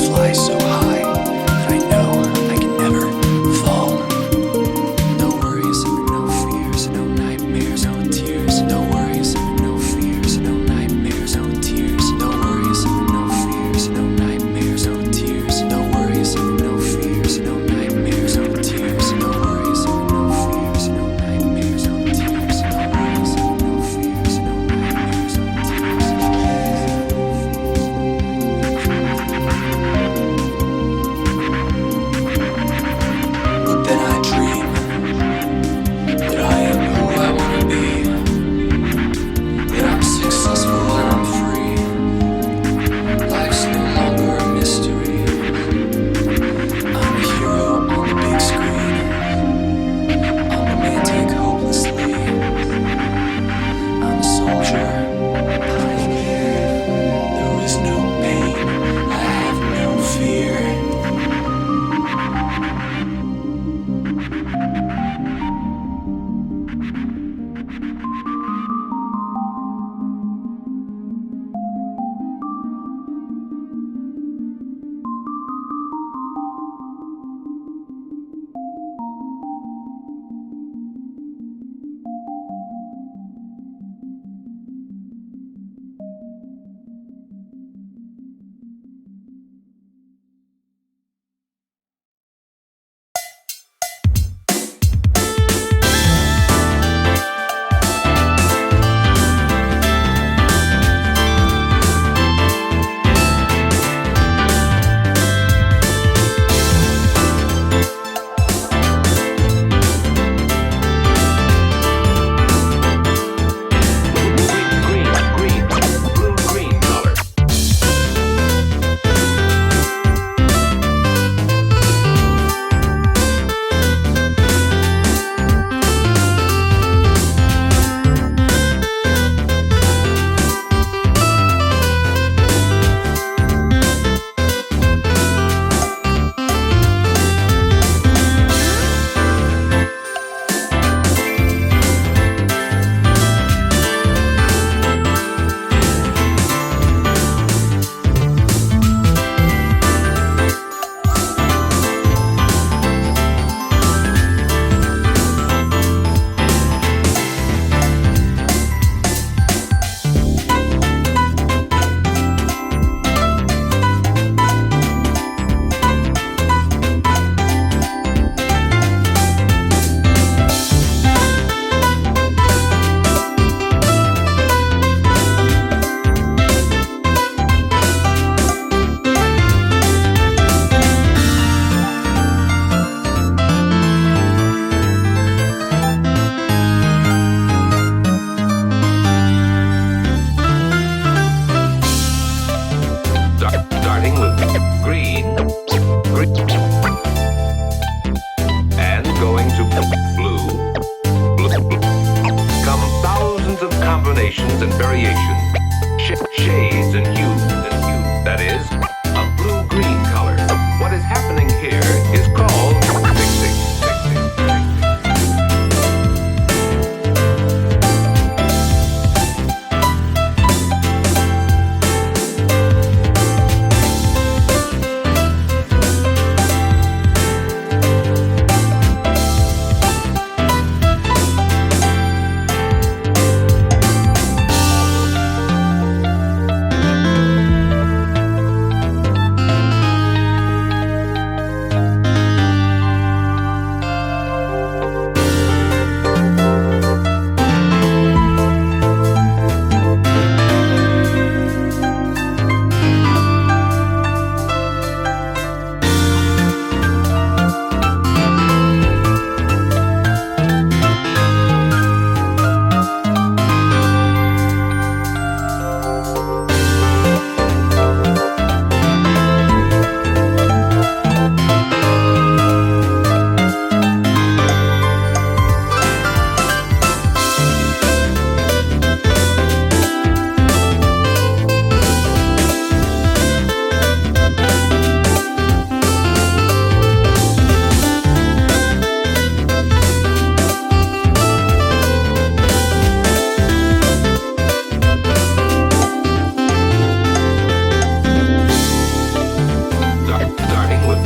D: Starting with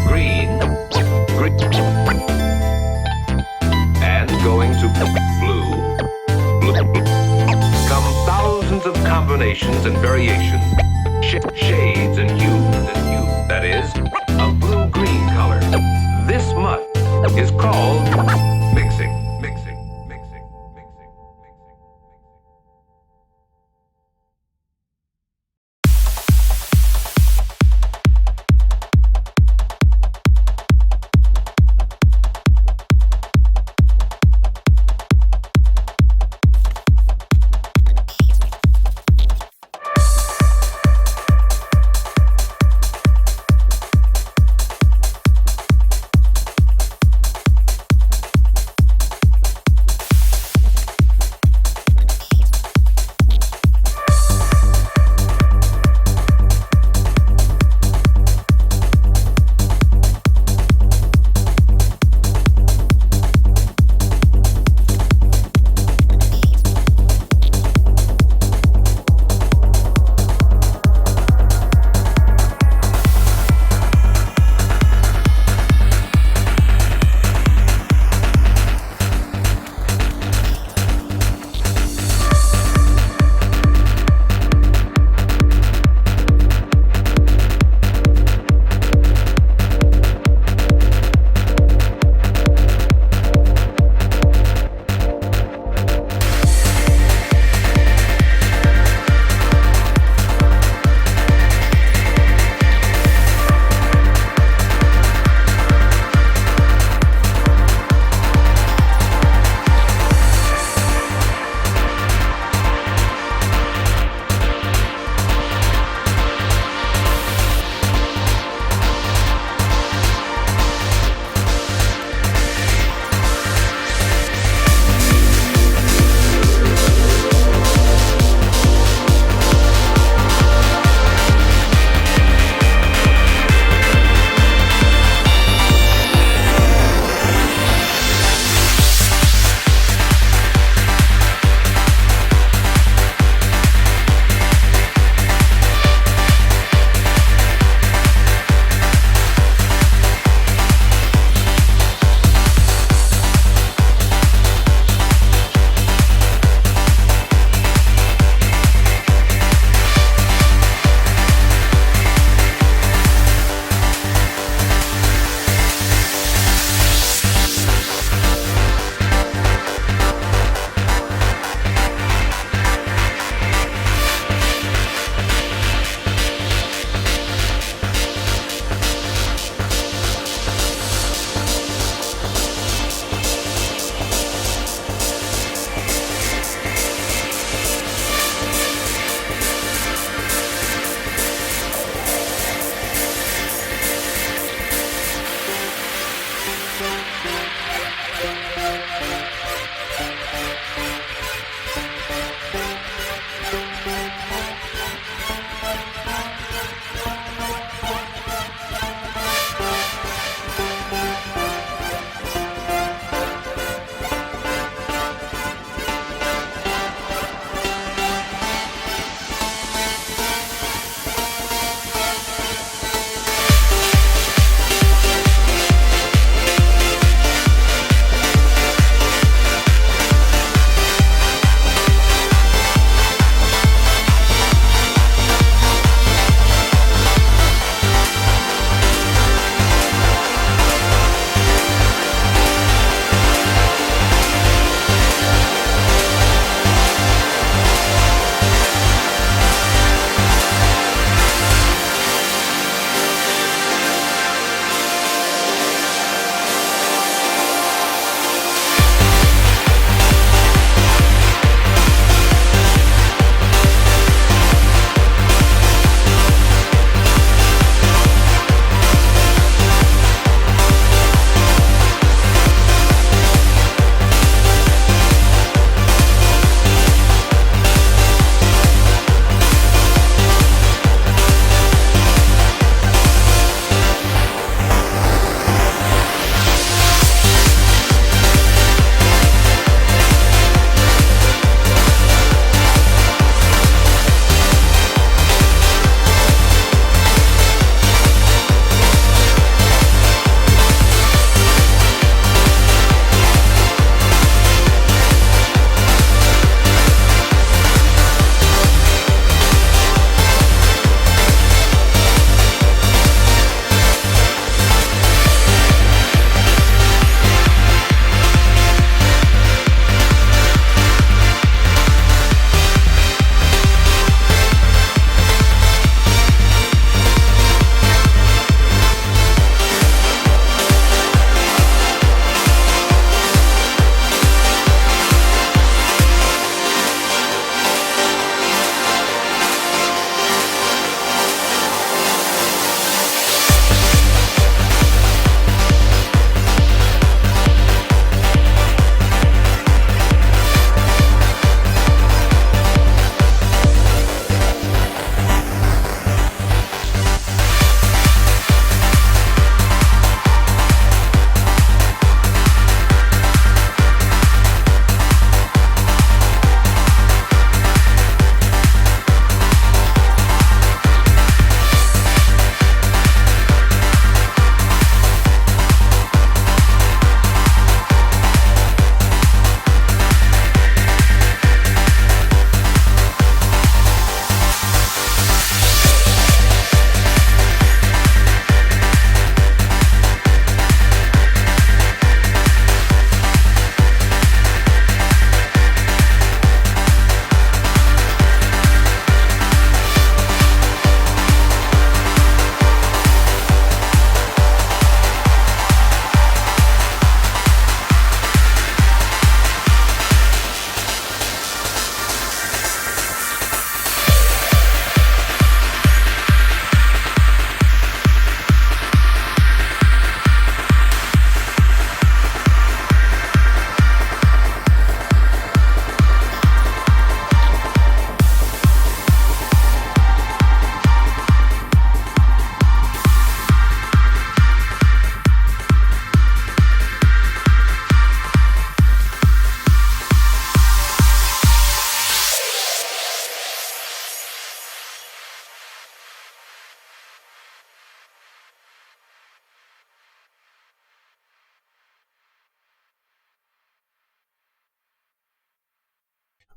D: green, and going to blue, come thousands of combinations and variations, shades and hues. That is, a blue-green color. This much is called mixing.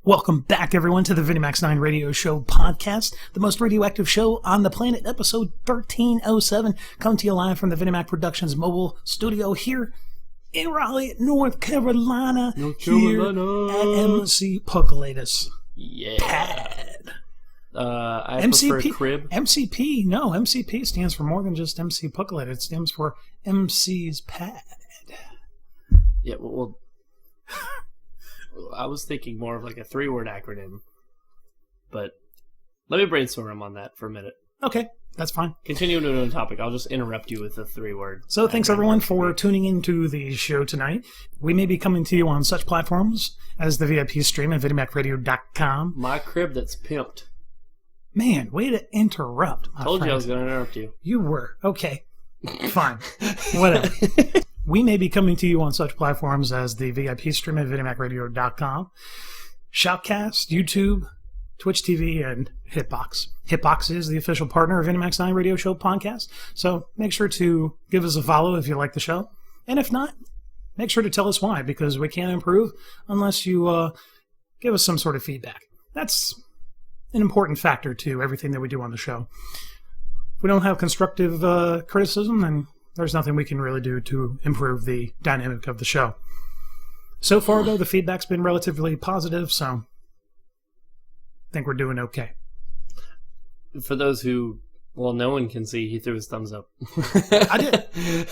A: Welcome back, everyone, to the VinnyMac's 9 Radio Show podcast, the most radioactive show on the planet, episode 1307, coming to you live from the VinnyMac Productions mobile studio here in Raleigh, North Carolina, here at MC Puckalatus.
B: Yeah.
A: Pad.
B: I
A: MCP,
B: prefer crib.
A: MCP, no, MCP stands for more than just MC Puckalatus. It stands for MC's Pad.
B: Yeah, well, I was thinking more of like a 3-word acronym, but let me brainstorm on that for a minute.
A: Okay, that's fine.
B: Continuing to the topic, I'll just interrupt you with a 3-word.
A: So thanks everyone for tuning into the show tonight. We may be coming to you on such platforms as the VIP stream at VinnyMacRadio.com.
B: My crib that's pimped.
A: Man, way to interrupt.
B: Told you I was going to interrupt you.
A: You were. Okay. Fine. Whatever. We may be coming to you on such platforms as the VIP stream at VinnyMacRadio.com, Shoutcast, YouTube, Twitch TV, and Hitbox. Hitbox is the official partner of VinnyMac's 9 Radio Show podcast, so make sure to give us a follow if you like the show. And if not, make sure to tell us why, because we can't improve unless you give us some sort of feedback. That's an important factor to everything that we do on the show. If we don't have constructive criticism, then there's nothing we can really do to improve the dynamic of the show. So far, though, the feedback's been relatively positive, so I think we're doing okay.
B: For those who, well, no one can see, he threw his thumbs up.
A: I did.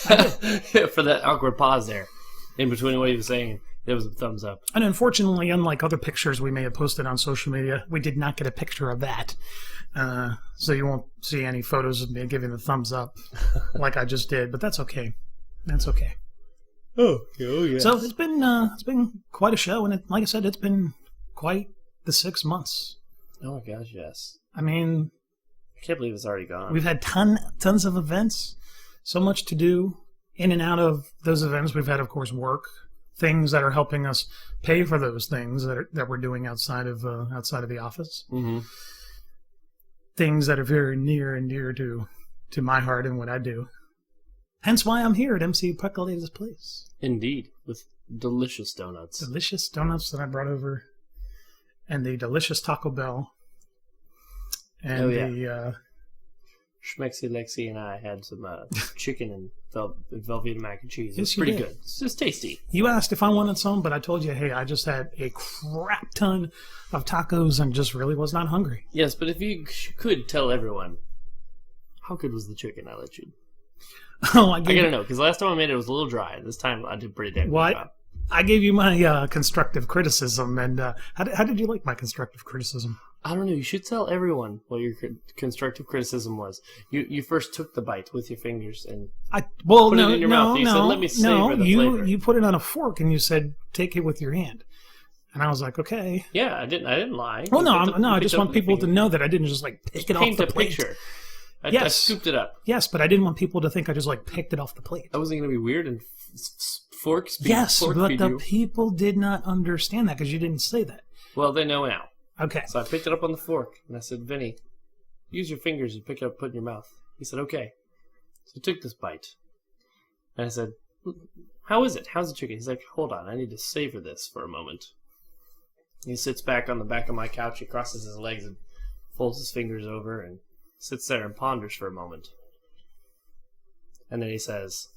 B: For that awkward pause there, in between what he was saying, there was a thumbs up.
A: And unfortunately, unlike other pictures we may have posted on social media, we did not get a picture of that. So you won't see any photos of me giving the thumbs up like I just did, but that's okay. That's okay.
B: Oh yeah.
A: So it's been quite a show, and like I said, it's been quite the 6 months.
B: Oh my gosh, yes.
A: I mean,
B: I can't believe it's already gone.
A: We've had tons of events, so much to do. In and out of those events, we've had, of course, work, things that are helping us pay for those things that we're doing outside of the office.
B: Mm-hmm.
A: Things that are very near and dear to my heart and what I do. Hence why I'm here at MC Puckalatus' place.
B: Indeed, with delicious donuts.
A: Delicious donuts that I brought over, and the delicious Taco Bell. And the
B: Schmexy Lexi and I had some chicken and Velveeta mac and cheese.
A: Yes,
B: It's pretty good. It's just tasty.
A: You asked if I wanted some, but I told you, hey, I just had a crap ton of tacos and just really was not hungry.
B: Yes, but if you could tell everyone, how good was the chicken I let you?
A: Oh,
B: I gotta know, because last time I made it was a little dry. This time I did pretty damn good job.
A: I gave you my constructive criticism, and how did you like my constructive criticism?
B: I don't know. You should tell everyone what your constructive criticism was. You first took the bite with your fingers and put it in your mouth. You said, "Let me savor the flavor."
A: You put it on a fork and you said, "Take it with your hand." And I was like, "Okay."
B: Yeah, I didn't lie.
A: Well, I just want people to know that I didn't just like pick it off the plate.
B: Picture. I scooped it up.
A: Yes, but I didn't want people to think I just like picked it off the plate.
B: That wasn't going to be weird and fork speed.
A: Yes, but the people did not understand that because you didn't say that.
B: Well, they know now.
A: Okay.
B: So I picked it up on the fork, and I said, "Vinny, use your fingers and pick it up, put it in your mouth." He said, "Okay." So I took this bite, and I said, "How is it? How's the chicken?" He's like, "Hold on, I need to savor this for a moment." He sits back on the back of my couch, he crosses his legs and folds his fingers over and sits there and ponders for a moment. And then he says,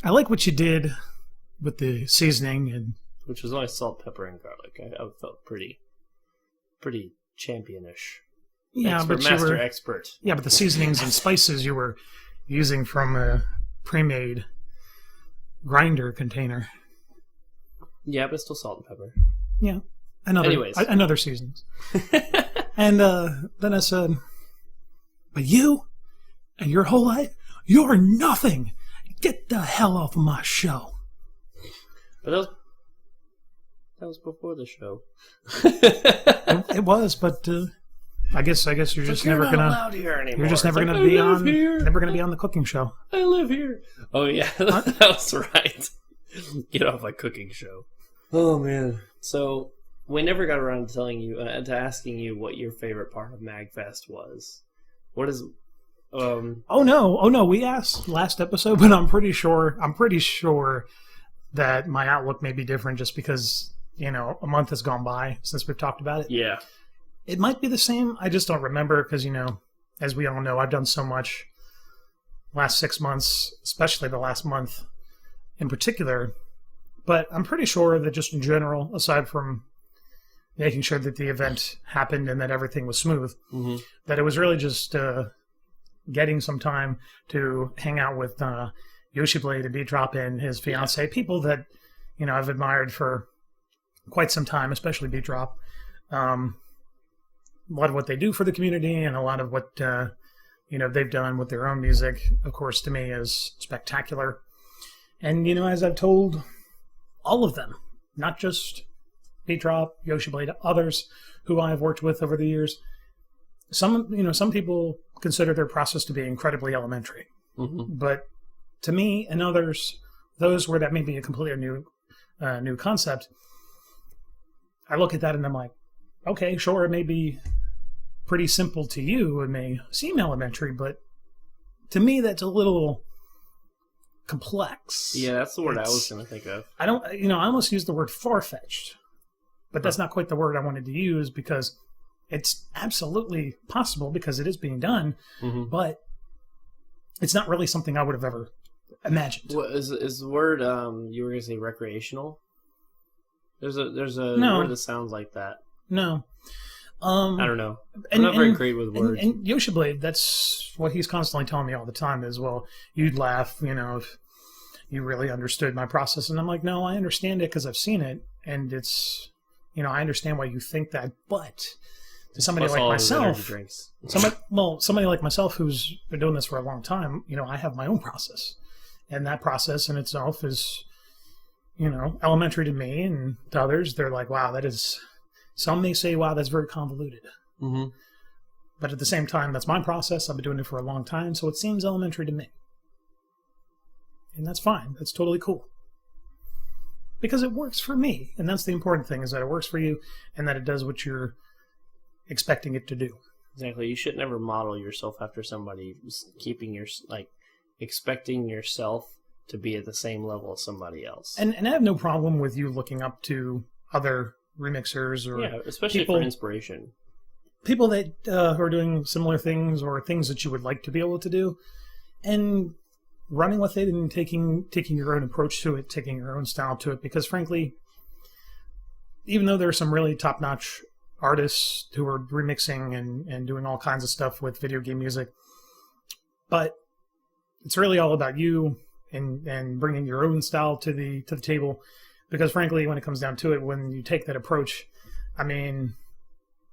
A: "I like what you did with the seasoning," and
B: which was only salt, pepper, and garlic. I felt pretty championish.
A: Yeah,
B: Expert.
A: Yeah, but the seasonings and spices you were using from a pre-made grinder container.
B: Yeah, but still salt and pepper.
A: Yeah, and other seasonings. And then I said, "But you and your whole life, you're nothing. Get the hell off of my show."
B: But that was before the show.
A: It was, but I guess you're just never gonna. You're just never gonna be on. Never gonna be on the cooking show.
B: I live here. Oh yeah, that was right. Get off my cooking show. Oh man. So we never got around to telling you to asking you what your favorite part of MagFest was. What is?
A: Oh no. We asked last episode, but I'm pretty sure that my outlook may be different just because a month has gone by since we've talked about it.
B: Yeah.
A: It might be the same. I just don't remember because, as we all know, I've done so much last 6 months, especially the last month in particular. But I'm pretty sure that just in general, aside from making sure that the event happened and that everything was smooth, that it was really just getting some time to hang out with Yoshi Blade and Beat Drop and his fiance, people that, I've admired for quite some time, especially Beat Drop. A lot of what they do for the community and a lot of what, they've done with their own music, of course, to me is spectacular. And, as I've told all of them, not just Beat Drop, Yoshi Blade, others who I have worked with over the years, some people consider their process to be incredibly elementary. But to me and others, those where that may be a completely new concept, I look at that and I'm like, okay, sure, it may be pretty simple to you. It may seem elementary, but to me, that's a little complex.
B: Yeah, that's the word I was going to think of.
A: I almost used the word far-fetched, but that's not quite the word I wanted to use because it's absolutely possible because it is being done, but it's not really something I would have ever imagined.
B: What is the word you were going to say recreational? There's a word that sounds like that.
A: No.
B: I don't know. I'm not very great with words.
A: And Yoshi Blade, that's what he's constantly telling me all the time is, well, you'd laugh, if you really understood my process. And I'm like, no, I understand it because I've seen it. And it's, I understand why you think that. But to somebody like myself, somebody like myself who's been doing this for a long time, I have my own process. And that process in itself is, elementary to me and to others. They're like, wow, that is... Some may say, wow, that's very convoluted. But at the same time, that's my process. I've been doing it for a long time, so it seems elementary to me. And that's fine. That's totally cool. Because it works for me. And that's the important thing, is that it works for you and that it does what you're expecting it to do.
B: Exactly. You should never model yourself after somebody, expecting yourself to be at the same level as somebody else.
A: And I have no problem with you looking up to other remixers or
B: especially for inspiration.
A: People that are doing similar things or things that you would like to be able to do, and running with it and taking your own approach to it, taking your own style to it. Because frankly, even though there are some really top-notch artists who are remixing and doing all kinds of stuff with video game music, but it's really all about you and bringing your own style to the table. Because frankly, when it comes down to it, when you take that approach, I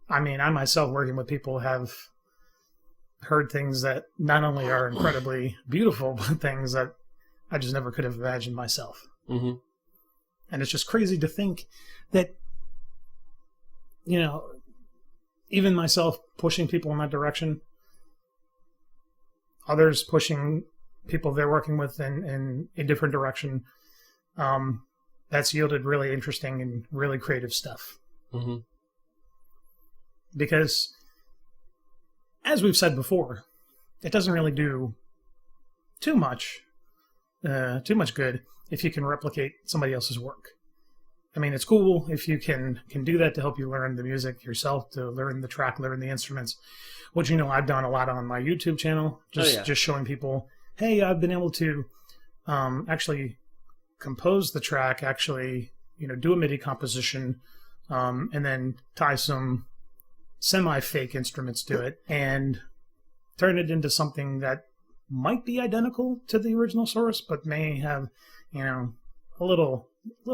A: myself working with people have heard things that not only are incredibly beautiful, but things that I just never could have imagined myself. And it's just crazy to think that, even myself pushing people in that direction, others pushing people they're working with in a different direction, that's yielded really interesting and really creative stuff. Because, as we've said before, it doesn't really do too much good if you can replicate somebody else's work. I mean, it's cool if you can do that to help you learn the music yourself, to learn the track, learn the instruments, which I've done a lot on my YouTube channel, just showing people, hey, I've been able to actually compose the track, do a MIDI composition, and then tie some semi-fake instruments to it and turn it into something that might be identical to the original source, but may have, a little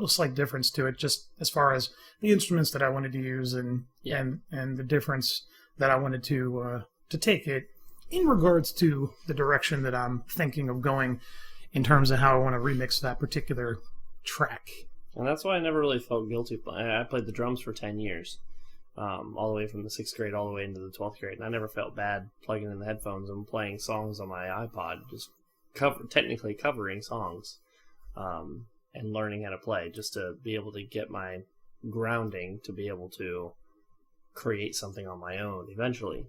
A: slight difference to it, just as far as the instruments that I wanted to use and the difference that I wanted to take it in regards to the direction that I'm thinking of going in terms of how I want to remix that particular track.
B: And that's why I never really felt guilty. I played the drums for 10 years, all the way from the 6th grade all the way into the 12th grade, and I never felt bad plugging in the headphones and playing songs on my iPod, just technically covering songs, and learning how to play, just to be able to get my grounding to be able to create something on my own eventually.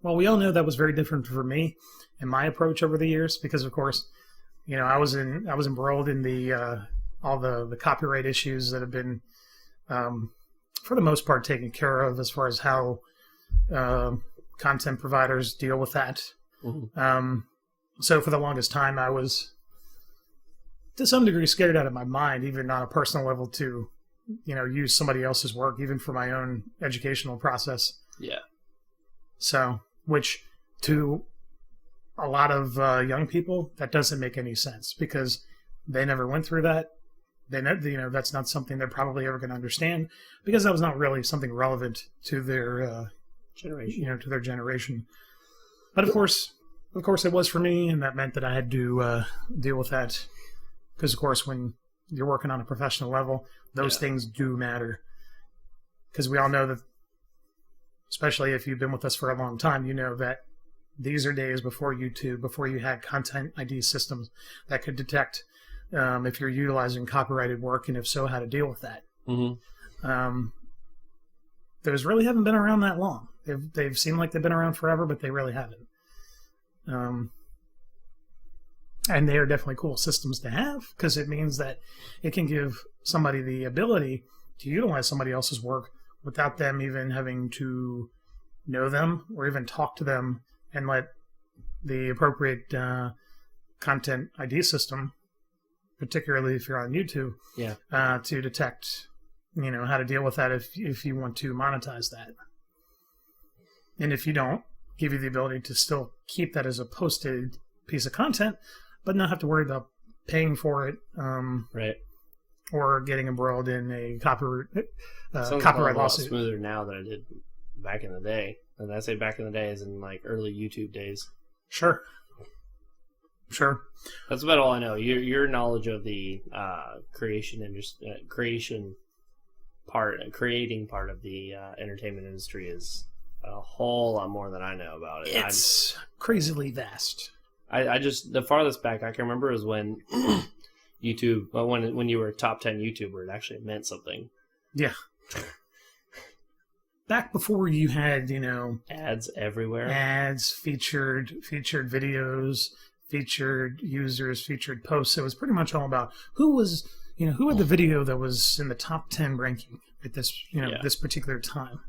A: Well, we all know that was very different for me and my approach over the years, because of course, I was embroiled in the all the copyright issues that have been for the most part, taken care of as far as how content providers deal with that. Mm-hmm. So for the longest time, I was, to some degree, scared out of my mind, even on a personal level, to use somebody else's work, even for my own educational process.
B: Yeah.
A: So, which to a lot of young people, that doesn't make any sense because they never went through that. They never, that's not something they're probably ever going to understand because that was not really something relevant to their generation. To their generation. But of course, it was for me, and that meant that I had to deal with that. Because of course, when you're working on a professional level, those things do matter. Because we all know that, especially if you've been with us for a long time, you know that these are days before YouTube, before you had content ID systems that could detect if you're utilizing copyrighted work, and if so, how to deal with that. Mm-hmm. Those really haven't been around that long. They've seemed like they've been around forever, but they really haven't. And they are definitely cool systems to have because it means that it can give somebody the ability to utilize somebody else's work without them even having to know them or even talk to them, and let the appropriate content ID system, particularly if you're on YouTube, to detect, how to deal with that if you want to monetize that. And if you don't, give you the ability to still keep that as a posted piece of content, but not have to worry about paying for it,
B: right,
A: or getting embroiled in a copyright
B: lawsuit. A lot
A: lawsuit.
B: Smoother now than I did back in the day, and I say back in the day as in like early YouTube days.
A: Sure.
B: That's about all I know. Your knowledge of the creating part of the entertainment industry is a whole lot more than I know about it.
A: It's crazily vast.
B: I just, the farthest back I can remember is when YouTube, well, when you were a top 10 YouTuber, it actually meant something.
A: Yeah. Back before you had,
B: ads everywhere.
A: Ads, featured videos, featured users, featured posts. It was pretty much all about who had the video that was in the top 10 ranking at this, this particular time.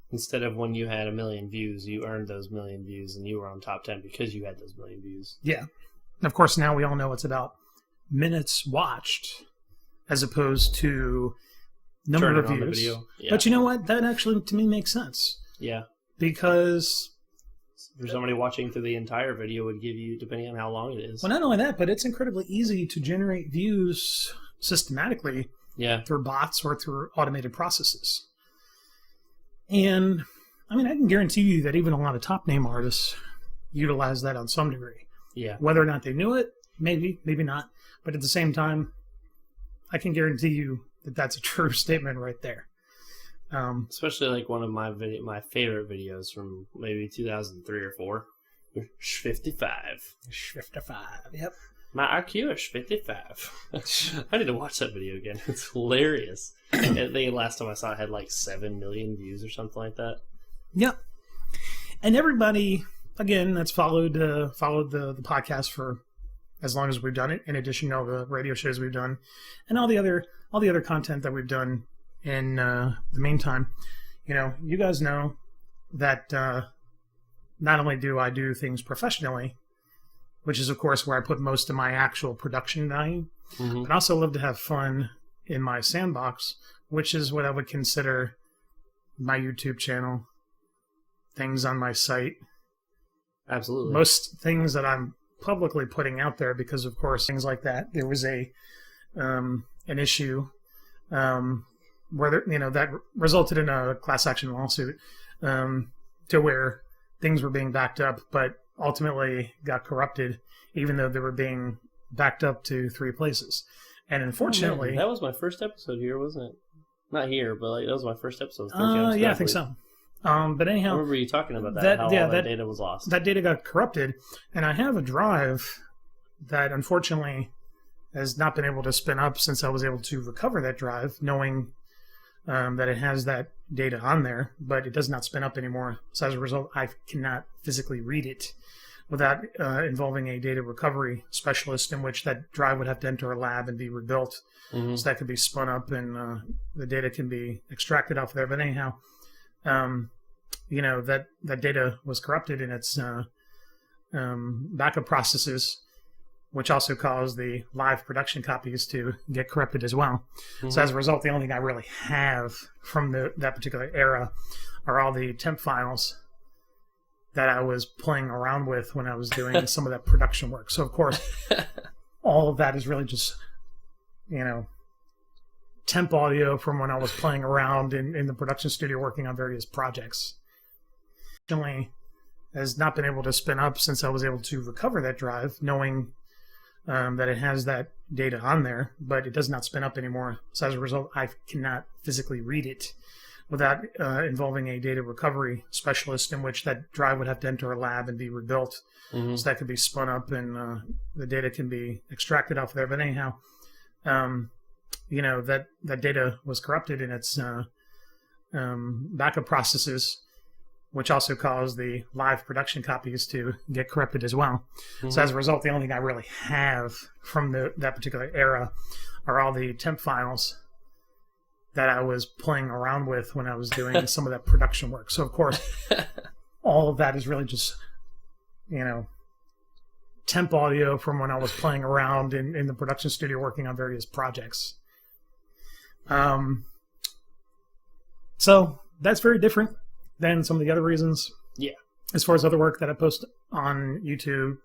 B: Instead of when you had 1 million views, you earned those 1 million views and you were on top 10 because you had those 1 million views. Yeah.
A: And of course, now we all know it's about minutes watched as opposed to number of views. Yeah. But you know what? That actually, to me, makes sense.
B: Yeah.
A: Because
B: for somebody watching through the entire video would give you, depending on how long it is.
A: Well, not only that, but it's incredibly easy to generate views systematically through bots or through automated processes. And, I can guarantee you that even a lot of top-name artists utilize that on some degree.
B: Yeah.
A: Whether or not they knew it, maybe not. But at the same time, I can guarantee you that that's a true statement right there.
B: Especially like one of my favorite videos from maybe 2003 or 4. 55.
A: 55, yep.
B: My IQ is 55. I need to watch that video again. It's hilarious. I think last time I saw it had like 7 million views or something like that.
A: Yep. And everybody, again, that's followed the podcast for as long as we've done it, in addition to all the radio shows we've done, and all the other content that we've done in the meantime. You guys know that not only do I do things professionally, which is, of course, where I put most of my actual production value, but I also love to have fun in my sandbox, which is what I would consider my YouTube channel, things on my site.
B: Absolutely.
A: Most things that I'm publicly putting out there, because, of course, things like that. There was an issue where that resulted in a class action lawsuit to where things were being backed up, but ultimately got corrupted, even though they were being backed up to 3 places. And unfortunately...
B: that was my first episode here, wasn't it? Not here, but that was my first episode.
A: Yeah, I think so. But anyhow...
B: I remember you talking about that, how all that data was lost.
A: That data got corrupted, and I have a drive that unfortunately has not been able to spin up since I was able to recover that drive, knowing that it has that data on there, but it does not spin up anymore. So as a result, I cannot physically read it. without involving a data recovery specialist, in which that drive would have to enter a lab and be rebuilt. So that could be spun up and the data can be extracted off there. But anyhow, that data was corrupted in its backup processes, which also caused the live production copies to get corrupted as well. So as a result, the only thing I really have from that particular era are all the temp files that I was playing around with when I was doing some of that production work. So of course, all of that is really just, temp audio from when I was playing around in the production studio working on various projects. Unfortunately, has not been able to spin up since I was able to recover that drive, knowing that it has that data on there, but it does not spin up anymore. So as a result, I cannot physically read it without involving a data recovery specialist, in which that drive would have to enter a lab and be rebuilt. So that could be spun up and the data can be extracted off there. But anyhow, that data was corrupted in its backup processes, which also caused the live production copies to get corrupted as well. So as a result, the only thing I really have from that particular era are all the temp files that I was playing around with when I was doing some of that production work. So of course, all of that is really just, temp audio from when I was playing around in the production studio working on various projects. So that's very different than some of the other reasons.
B: Yeah.
A: As far as other work that I post on YouTube,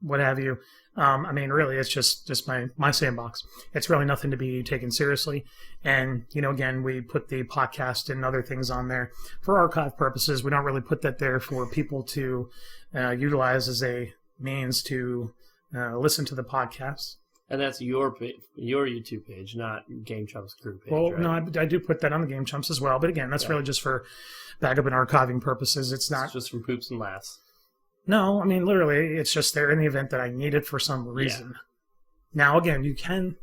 A: what have you. Really, it's just my sandbox. It's really nothing to be taken seriously. And, again, we put the podcast and other things on there for archive purposes. We don't really put that there for people to utilize as a means to listen to the podcast.
B: And that's your YouTube page, not Game Chumps Crew page.
A: Well,
B: right?
A: no, I do put that on the Game Chumps as well. But again, that's really just for backup and archiving purposes. It's
B: just for poops and laughs.
A: No, literally, it's just there in the event that I need it for some reason. Yeah. Now, again, you can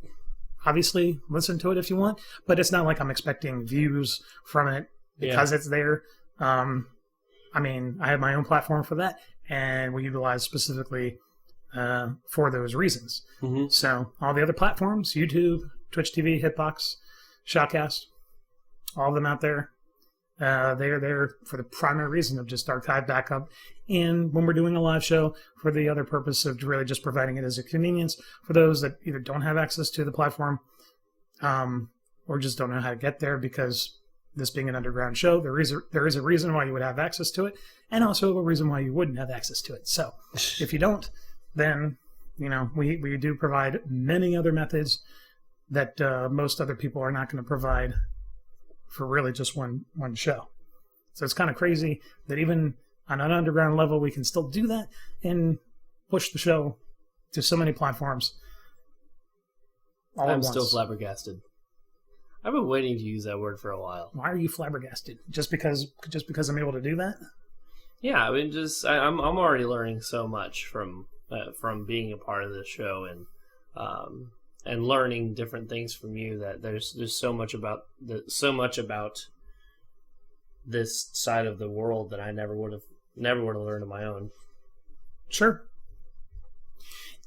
A: obviously listen to it if you want, but it's not like I'm expecting views from it because it's there. I have my own platform for that, and we utilize specifically for those reasons. So all the other platforms, YouTube, Twitch TV, Hitbox, Shotcast, all of them out there, they are there for the primary reason of just archive backup. And when we're doing a live show, for the other purpose of really just providing it as a convenience for those that either don't have access to the platform or just don't know how to get there, because this being an underground show, there is a reason why you would have access to it, and also a reason why you wouldn't have access to it. So if you don't, then we do provide many other methods that most other people are not going to provide for really just one show. So it's kind of crazy that even on an underground level, we can still do that and push the show to so many platforms all at once.
B: I'm still flabbergasted. I've been waiting to use that word for a while.
A: Why are you flabbergasted? Just because I'm able to do that?
B: Yeah, I'm already learning so much from being a part of this show and learning different things from you, that there's so much about this side of the world that I never would have learned on my own.
A: Sure.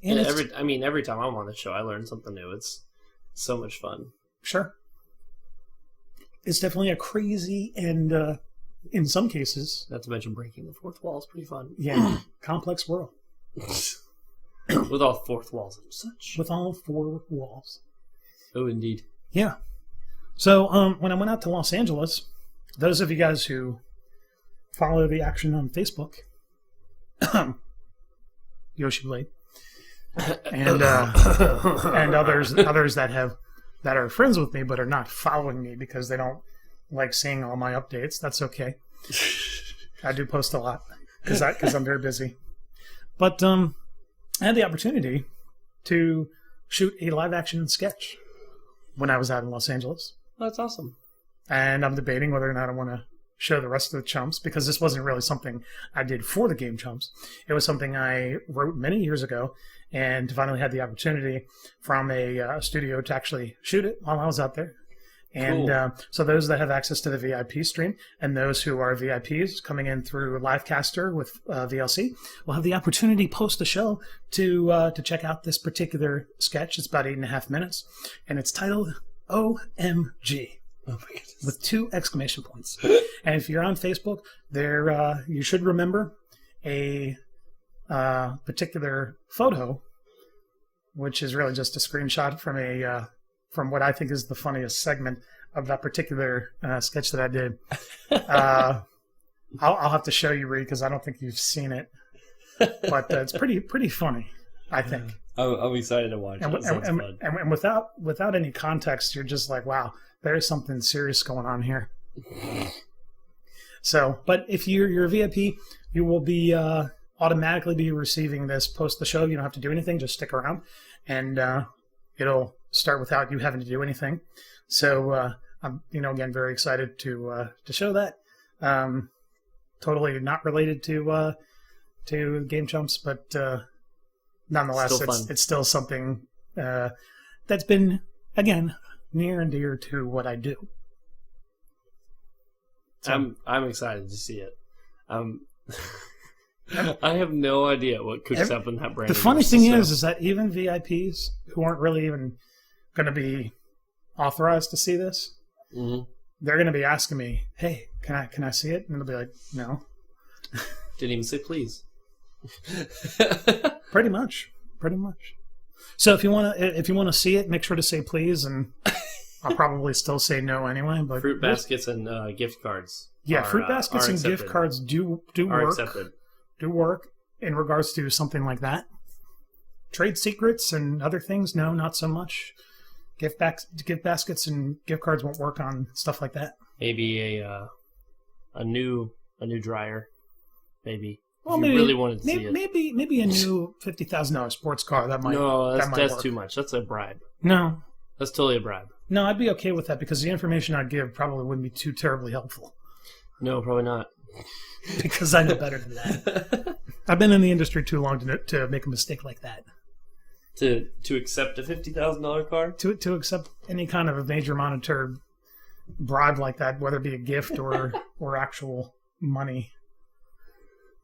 B: And every time I'm on the show, I learn something new. It's so much fun.
A: Sure. It's definitely a crazy and, in some cases...
B: Not to mention breaking the fourth wall is pretty fun.
A: Yeah. Complex world.
B: With all fourth walls and such.
A: With all four walls.
B: Oh, indeed.
A: Yeah. So, when I went out to Los Angeles, those of you guys who follow the action on Facebook, Yoshi Blade, and others that are friends with me but are not following me because they don't like seeing all my updates. That's okay. I do post a lot because I'm very busy. But I had the opportunity to shoot a live action sketch when I was out in Los Angeles.
B: That's awesome. And
A: I'm debating whether or not I want to show the rest of the Chumps, because this wasn't really something I did for the Game Chumps. It was something I wrote many years ago, and finally had the opportunity from a studio to actually shoot it while I was out there. And
B: Cool.
A: So those that have access to the VIP stream and those who are VIPs coming in through Livecaster with VLC will have the opportunity post the show to check out this particular sketch. It's about 8.5 minutes, and it's titled OMG.
E: Oh my goodness.
A: With 2 exclamation points. And if you're on Facebook, there you should remember a particular photo, which is really just a screenshot from what I think is the funniest segment of that particular sketch that I did. I'll have to show you, Reed, because I don't think you've seen it, but it's pretty funny, I think.
E: I'm excited to watch it. It sounds fun.
A: And without any context, you're just like, wow, there's something serious going on here. So, but if you're a VIP, you will be automatically be receiving this post the show. You don't have to do anything; just stick around, and it'll start without you having to do anything. So, I'm again very excited to show that. Totally not related to Game Chumps, but nonetheless, it's still something that's been again near and dear to what I do.
B: So, I'm excited to see it. I have no idea what cooks up in that brain.
A: The funny thing is that even VIPs who aren't really even going to be authorized to see this, they're going to be asking me, "Hey, can I see it?" And they'll be like, "No."
B: Didn't even say please.
A: Pretty much. So if you want to see it, make sure to say please, and I'll probably still say no anyway. But
B: fruit baskets and gift cards.
A: Yeah, fruit baskets and gift cards do work.
B: Accepted.
A: Do work in regards to something like that. Trade secrets and other things, no, not so much. Gift baskets and gift cards won't work on stuff like that.
B: Maybe a new dryer, maybe.
A: Well,
B: if
A: maybe
B: you really wanted to see it.
A: Maybe a new $50,000 sports car that might.
B: No, that's
A: work.
B: too much. That's a bribe.
A: No,
B: that's totally a bribe.
A: No, I'd be okay with that because the information I'd give probably wouldn't be too terribly helpful.
B: No, probably not.
A: Because I know better than that. I've been in the industry too long to make a mistake like that.
B: To accept a $50,000 car?
A: To accept any kind of a major monetary bribe like that, whether it be a gift or actual money.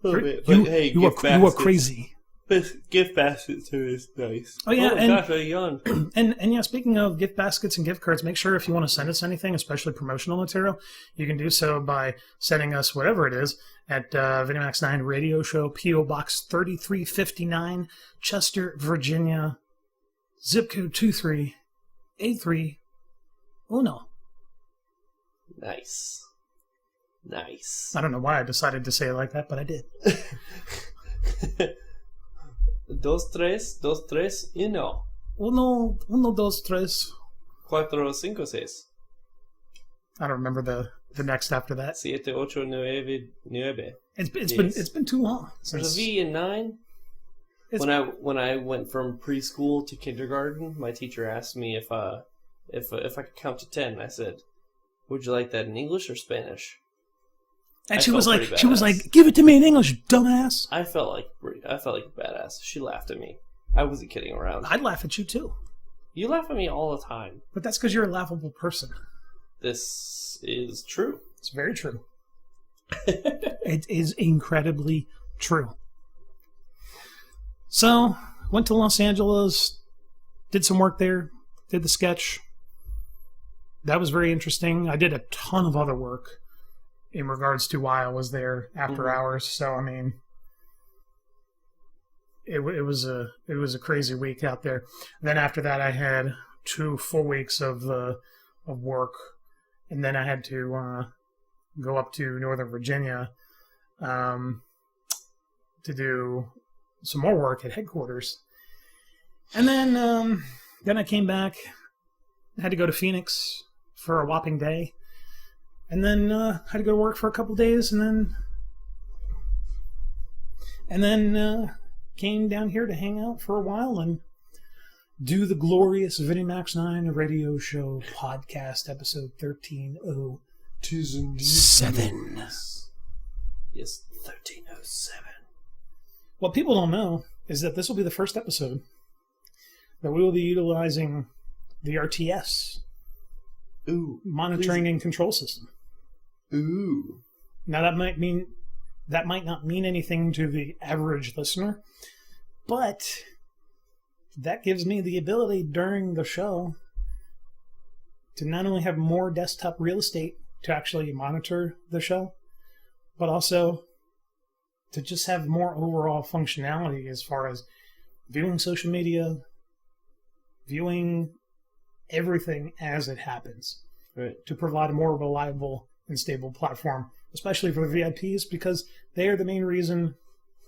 A: You are crazy.
E: Gift baskets are nice.
A: Oh yeah,
E: gosh, I yawned.
A: And yeah, speaking of gift baskets and gift cards, make sure if you want to send us anything, especially promotional material, you can do so by sending us whatever it is at VinnyMac's 9 Radio Show, P.O. Box 3359, Chester, Virginia, zip code 23831.
E: Nice.
A: I don't know why I decided to say it like that, but I did.
E: Dos, tres, uno.
A: Uno, dos, tres.
E: Cuatro, cinco, seis.
A: I don't remember the next after that.
E: Siete, ocho, nueve, nueve.
A: It's been too long.
E: There's a V in 9. When I went from preschool to kindergarten, my teacher asked me if I could count to 10. I said, "Would you like that in English or Spanish?"
A: And she was like, "Give it to me in English, dumbass."
E: I felt like a badass. She laughed at me. I wasn't kidding around.
A: I'd laugh at you too.
E: You laugh at me all the time.
A: But that's because you're a laughable person.
E: This is true.
A: It's very true. It is incredibly true. So, went to Los Angeles, did some work there, did the sketch. That was very interesting. I did a ton of other work in regards to why I was there after hours. So, I mean, it was a crazy week out there. Then after that, I had 2 full weeks of work, and then I had to go up to Northern Virginia to do some more work at headquarters. And then I came back, had to go to Phoenix for a whopping day. And then had to go to work for a couple days, and then came down here to hang out for a while and do the glorious VinnyMac's 9 Radio Show podcast, episode 1307.
E: Yes, 1307.
A: What people don't know is that this will be the first episode that we will be utilizing the RTS monitoring and control system.
E: Ooh.
A: Now that might not mean anything to the average listener, but that gives me the ability during the show to not only have more desktop real estate to actually monitor the show, but also to just have more overall functionality as far as viewing social media, viewing everything as it happens,
E: right,
A: to provide a more reliable and stable platform, especially for the VIPs, because they are the main reason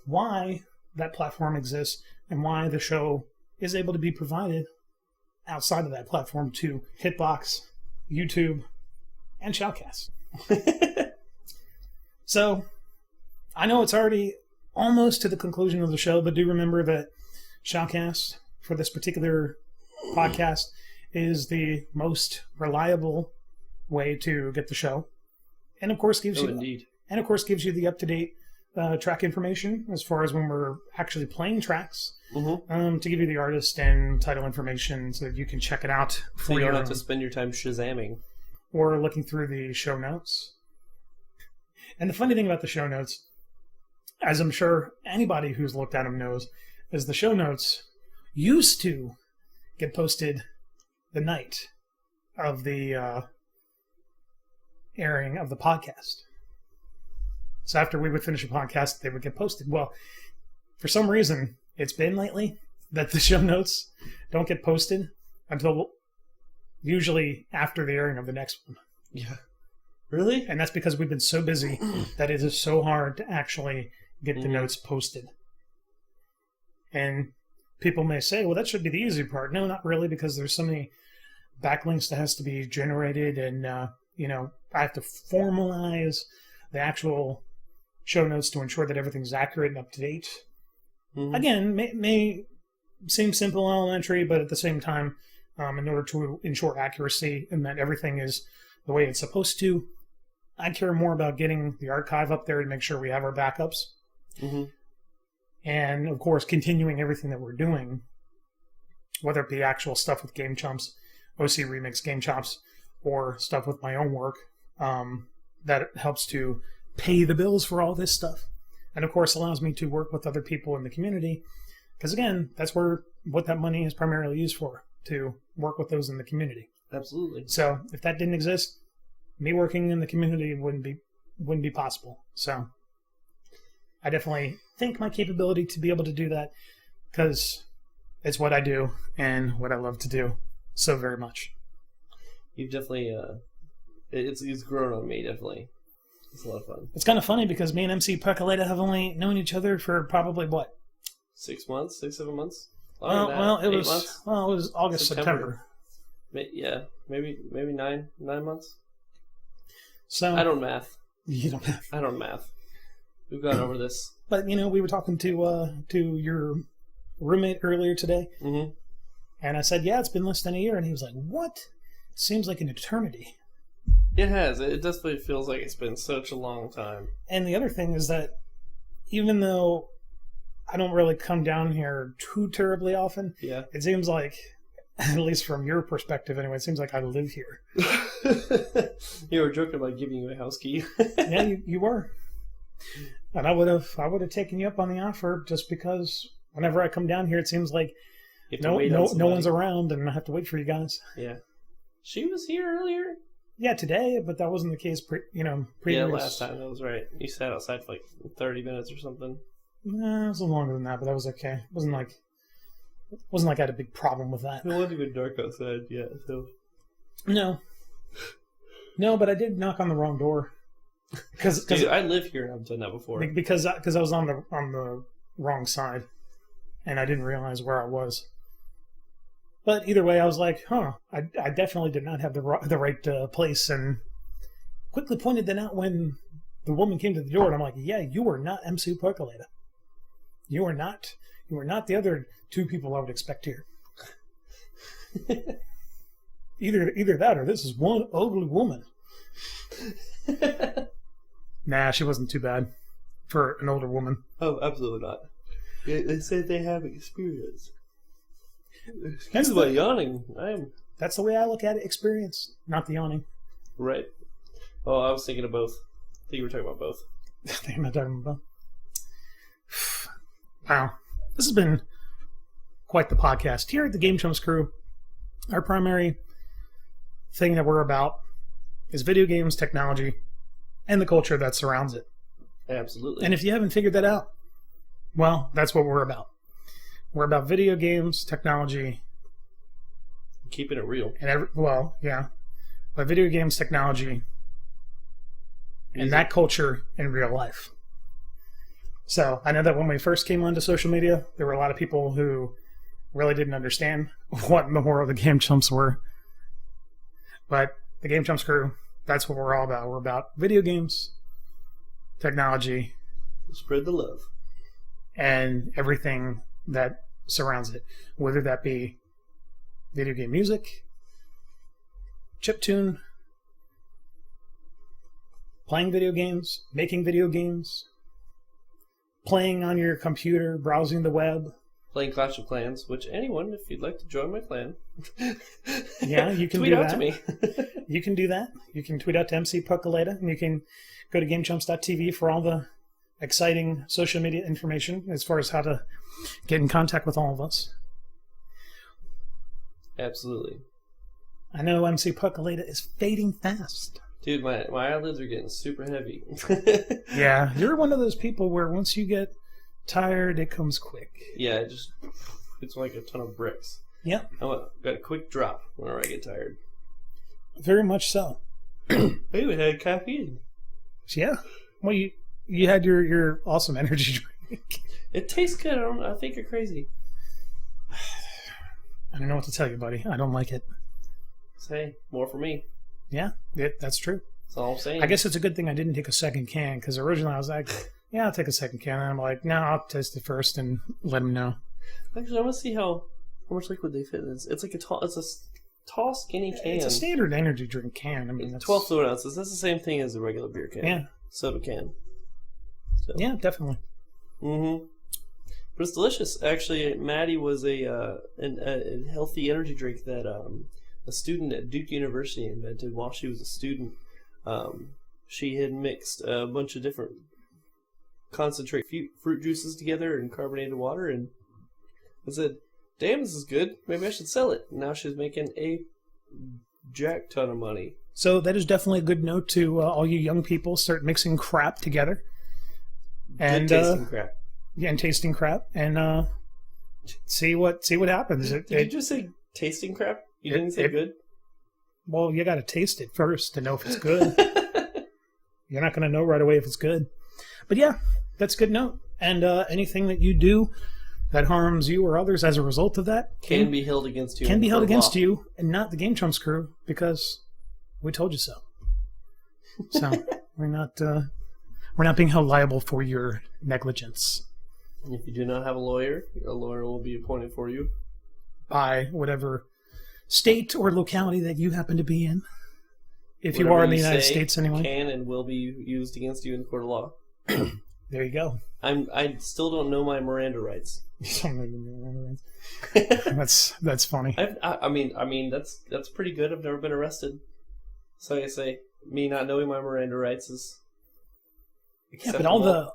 A: why that platform exists and why the show is able to be provided outside of that platform to Hitbox, YouTube, and Shoutcast. So, I know it's already almost to the conclusion of the show, but do remember that Shoutcast, for this particular podcast, is the most reliable way to get the show. And of course gives you the up-to-date track information as far as when we're actually playing tracks, to give you the artist and title information so that you can check it out.
E: So you don't have to spend your time Shazamming.
A: Or looking through the show notes. And the funny thing about the show notes, as I'm sure anybody who's looked at them knows, is the show notes used to get posted the night of the airing of the podcast. So after we would finish a podcast, they would get posted. Well, for some reason, it's been lately that the show notes don't get posted until usually after the airing of the next one.
E: Yeah. Really?
A: And that's because we've been so busy that it is so hard to actually get the notes posted. And people may say, well, that should be the easy part. No, not really, because there's so many backlinks that has to be generated, and I have to formalize the actual show notes to ensure that everything's accurate and up to date. Again, may seem simple and elementary, but at the same time, in order to ensure accuracy and that everything is the way it's supposed to, I care more about getting the archive up there to make sure we have our backups. And, of course, continuing everything that we're doing, whether it be actual stuff with Game Chumps, OC Remix Game Chomps, or stuff with my own work, that helps to pay the bills for all this stuff. And, of course, allows me to work with other people in the community, because, again, that's what that money is primarily used for, to work with those in the community.
E: Absolutely.
A: So, if that didn't exist, me working in the community wouldn't be possible. So, I definitely think my capability to be able to do that, because it's what I do and what I love to do so very much.
E: You've definitely, it's grown on me, definitely. It's a lot of fun.
A: It's kind of funny because me and MC Percolata have only known each other for probably what?
E: 6 months? 7 months?
A: It was August, September.
E: Yeah, maybe 9 months.
A: So
E: I don't math.
A: You don't math.
E: I don't math. We've gone over this.
A: But we were talking to your roommate earlier today, and I said, "Yeah, it's been less than a year," and he was like, "What? It seems like an eternity."
E: It has. It definitely feels like it's been such a long time.
A: And the other thing is that even though I don't really come down here too terribly often, it seems like, at least from your perspective anyway, it seems like I live here.
E: You were joking about giving you a house key.
A: Yeah, you were. And I would have taken you up on the offer, just because whenever I come down here, it seems like no one's around, and I have to wait for you guys.
E: Yeah. She was here earlier?
A: Yeah, today, but that wasn't the case previous.
E: Yeah, last time, that was right. You sat outside for like 30 minutes or something.
A: Nah, it was longer than that, but that was okay. It wasn't like I had a big problem with that.
E: It wasn't even dark outside yet, so...
A: No, but I did knock on the wrong door.
E: Dude, I live here and I've done that before.
A: Because I was on the wrong side, and I didn't realize where I was. But either way, I was like, I definitely did not have the right place, and quickly pointed that out when the woman came to the door, and I'm like, yeah, you are not MC Percolata. You are not the other two people I would expect here. Either that or this is one ugly woman. Nah, she wasn't too bad for an older woman.
E: Oh, absolutely not. They say they have experience. Hence why yawning.
A: That's the way I look at it. Experience, not the owning.
E: Right. Oh, I was thinking of both. I think you were talking about both.
A: I think I'm not talking about. Wow, this has been quite the podcast. Here at the Game Chumps crew, our primary thing that we're about is video games, technology, and the culture that surrounds it.
E: Absolutely.
A: And if you haven't figured that out, well, that's what we're about. We're about video games, technology.
E: Keeping it real.
A: And but video games, technology, and that culture in real life. So I know that when we first came onto social media, there were a lot of people who really didn't understand what in the world the Game Chumps were. But the Game Chumps crew, that's what we're all about. We're about video games, technology,
E: spread the love,
A: and everything that surrounds it, whether that be video game music, chiptune, playing video games, making video games, playing on your computer, browsing the web.
E: Playing Clash of Clans, which anyone, if you'd like to join my clan,
A: yeah, you can
E: tweet
A: do
E: out
A: that.
E: To me.
A: You can do that. You can tweet out to MC Puckaleta, and you can go to GameChumps.tv for all the exciting social media information as far as how to get in contact with all of us.
E: Absolutely.
A: I know MC Puckaleta is fading fast.
E: Dude, my eyelids are getting super heavy.
A: Yeah, you're one of those people where once you get tired, it comes quick.
E: Yeah, it's like a ton of bricks.
A: Yep.
E: Got a quick drop whenever I get tired.
A: Very much so.
E: Hey, we had caffeine.
A: Yeah. Well, you had your awesome energy drink.
E: It tastes good. I think you're crazy.
A: I don't know what to tell you, buddy. I don't like it.
E: Say, more for me.
A: Yeah, that's true.
E: That's all I'm saying.
A: I guess it's a good thing I didn't take a second can, because originally I was like, yeah, I'll take a second can. And I'm like, no, I'll taste it first and let him know.
E: Actually, I want to see how much liquid they fit in this. It's like a tall, skinny can.
A: It's a standard energy drink can. I mean,
E: it's 12 fluid ounces. That's the same thing as a regular beer can.
A: Yeah.
E: Soda can. So.
A: Yeah, definitely.
E: Mm-hmm. But it's delicious. Actually, Maddie was a healthy energy drink that a student at Duke University invented while she was a student. She had mixed a bunch of different concentrate fruit juices together and carbonated water, and I said, damn, this is good. Maybe I should sell it. And now she's making a jack ton of money.
A: So that is definitely a good note to all you young people. Start mixing crap together. And
E: tasting crap.
A: Yeah, and tasting crap. And see what happens.
E: Did you just say tasting crap? You didn't say good?
A: Well, you got to taste it first to know if it's good. You're not going to know right away if it's good. But yeah, that's a good note. And anything that you do that harms you or others as a result of that
E: can be held against you.
A: Can be held against you, and not the Game Chumps crew, because we told you so. So we're not being held liable for your negligence.
E: And if you do not have a lawyer will be appointed for you
A: by whatever state or locality that you happen to be in. If
E: whatever
A: you are in the United States, anyway,
E: can and will be used against you in court of law.
A: There you go.
E: I still don't know my Miranda rights.
A: That's funny.
E: I mean that's pretty good. I've never been arrested, so I say me not knowing my Miranda rights is.
A: Yeah, but all the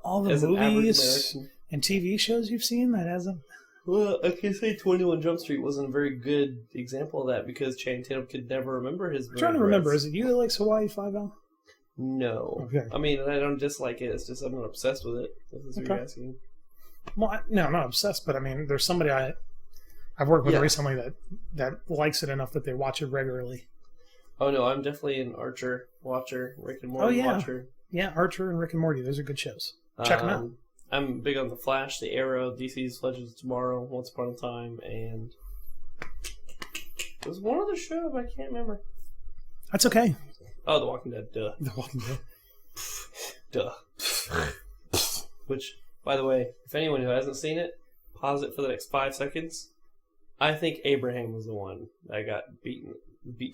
A: movies and TV shows you've seen that hasn't.
E: Well, I can say 21 Jump Street wasn't a very good example of that because Channing Tatum could never remember his.
A: I'm trying to remember. Is it you that likes Hawaii Five-O?
E: No.
A: Okay.
E: I mean, I don't dislike it. It's just I'm not obsessed with it. That's what you're asking.
A: Well, no, I'm not obsessed, but I mean, there's somebody I've worked with recently that likes it enough that they watch it regularly.
E: Oh no, I'm definitely an Archer watcher, Rick and Morty watcher.
A: Yeah, Archer and Rick and Morty. Those are good shows. Check them out.
E: I'm big on The Flash, The Arrow, DC's Legends of Tomorrow, Once Upon a Time, and there's one other show, but I can't remember.
A: That's okay.
E: Oh, The Walking Dead, duh.
A: The Walking Dead.
E: Duh. Which, by the way, if anyone who hasn't seen it, pause it for the next 5 seconds. I think Abraham was the one that got beat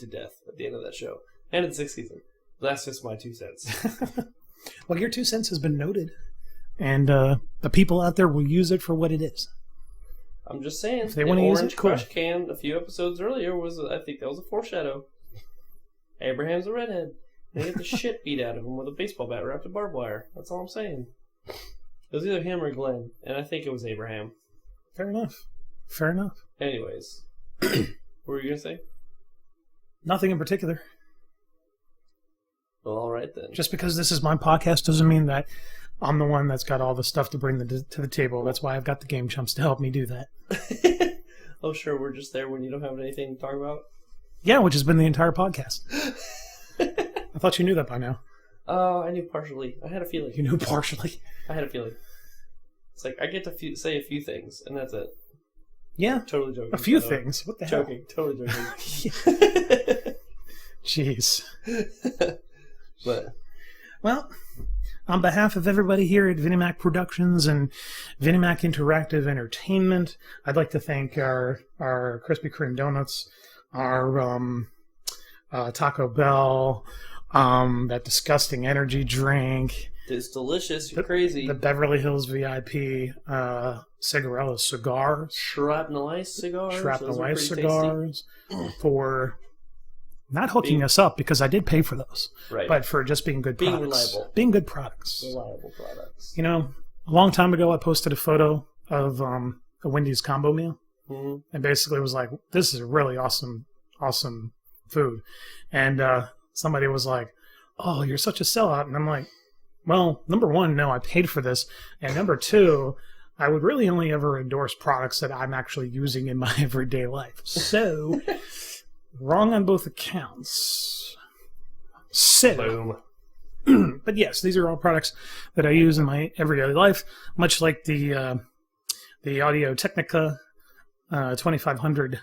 E: to death at the end of that show. And in the 6th season. That's just my 2 cents.
A: Well, your 2 cents has been noted. And the people out there will use it for what it is.
E: I'm just saying.
A: If they want to use it, cool.
E: Orange Crush can a few episodes earlier I think that was a foreshadow. Abraham's a redhead. They get the shit beat out of him with a baseball bat wrapped in barbed wire. That's all I'm saying. It was either him or Glenn, and I think it was Abraham.
A: Fair enough. Fair enough.
E: Anyways, what were you gonna say?
A: Nothing in particular.
E: Well, all right then.
A: Just because this is my podcast doesn't mean that I'm the one that's got all the stuff to bring to the table. That's why I've got the Game Chumps to help me do that.
E: Oh, sure. We're just there when you don't have anything to talk about?
A: Yeah, which has been the entire podcast. I thought you knew that by now.
E: Oh, I knew partially. I had a feeling.
A: You knew partially?
E: I had a feeling. It's like, I get to say a few things, and that's it.
A: Yeah.
E: Totally joking.
A: A few things? What the hell?
E: Joking. Totally joking.
A: Jeez.
E: But...
A: Well, on behalf of everybody here at VinnyMac Productions and VinnyMac Interactive Entertainment, I'd like to thank our Krispy Kreme donuts, our Taco Bell, that disgusting energy drink.
E: It's delicious. You're crazy.
A: The Beverly Hills VIP Cigarella cigars.
E: Shrapnel Ice cigars.
A: Shrapnel Ice cigars. For not hooking us up, because I did pay for those. Right. But for just being good products.
E: Being reliable.
A: Being good products.
E: Reliable products.
A: You know, a long time ago I posted a photo of a Wendy's combo meal. Mm-hmm. And basically was like, this is really awesome food. And somebody was like, oh, you're such a sellout. And I'm like, well, number one, no, I paid for this. And number two, I would really only ever endorse products that I'm actually using in my everyday life. So, wrong on both accounts. So, but yes, these are all products that I use in my everyday life, much like the Audio Technica 2500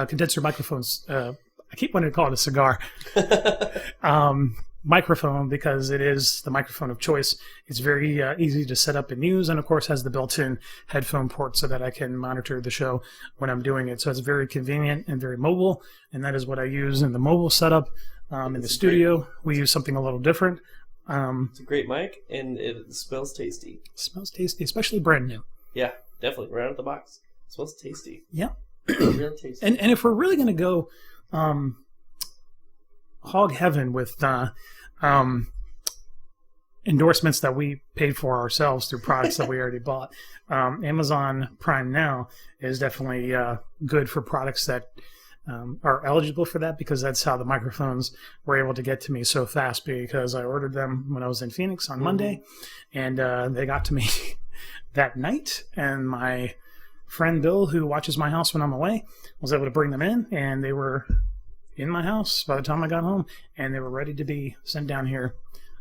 A: condenser microphones. I keep wanting to call it a cigar. Microphone, because it is the microphone of choice. It's very easy to set up and use, and of course has the built-in headphone port so that I can monitor the show when I'm doing it. So it's very convenient and very mobile, and that is what I use in the mobile setup. In the studio, we use something a little different.
E: It's a great mic, and it smells tasty.
A: It smells tasty, especially brand new.
E: Yeah, definitely. Right out of the box. It smells tasty.
A: Yeah.
E: Real tasty.
A: And if we're really going to go hog heaven with endorsements that we paid for ourselves through products that we already bought, Amazon Prime Now is definitely good for products that are eligible for that, because that's how the microphones were able to get to me so fast, because I ordered them when I was in Phoenix on Monday, and they got to me that night, and my friend Bill, who watches my house when I'm away, was able to bring them in, and they were in my house by the time I got home, and they were ready to be sent down here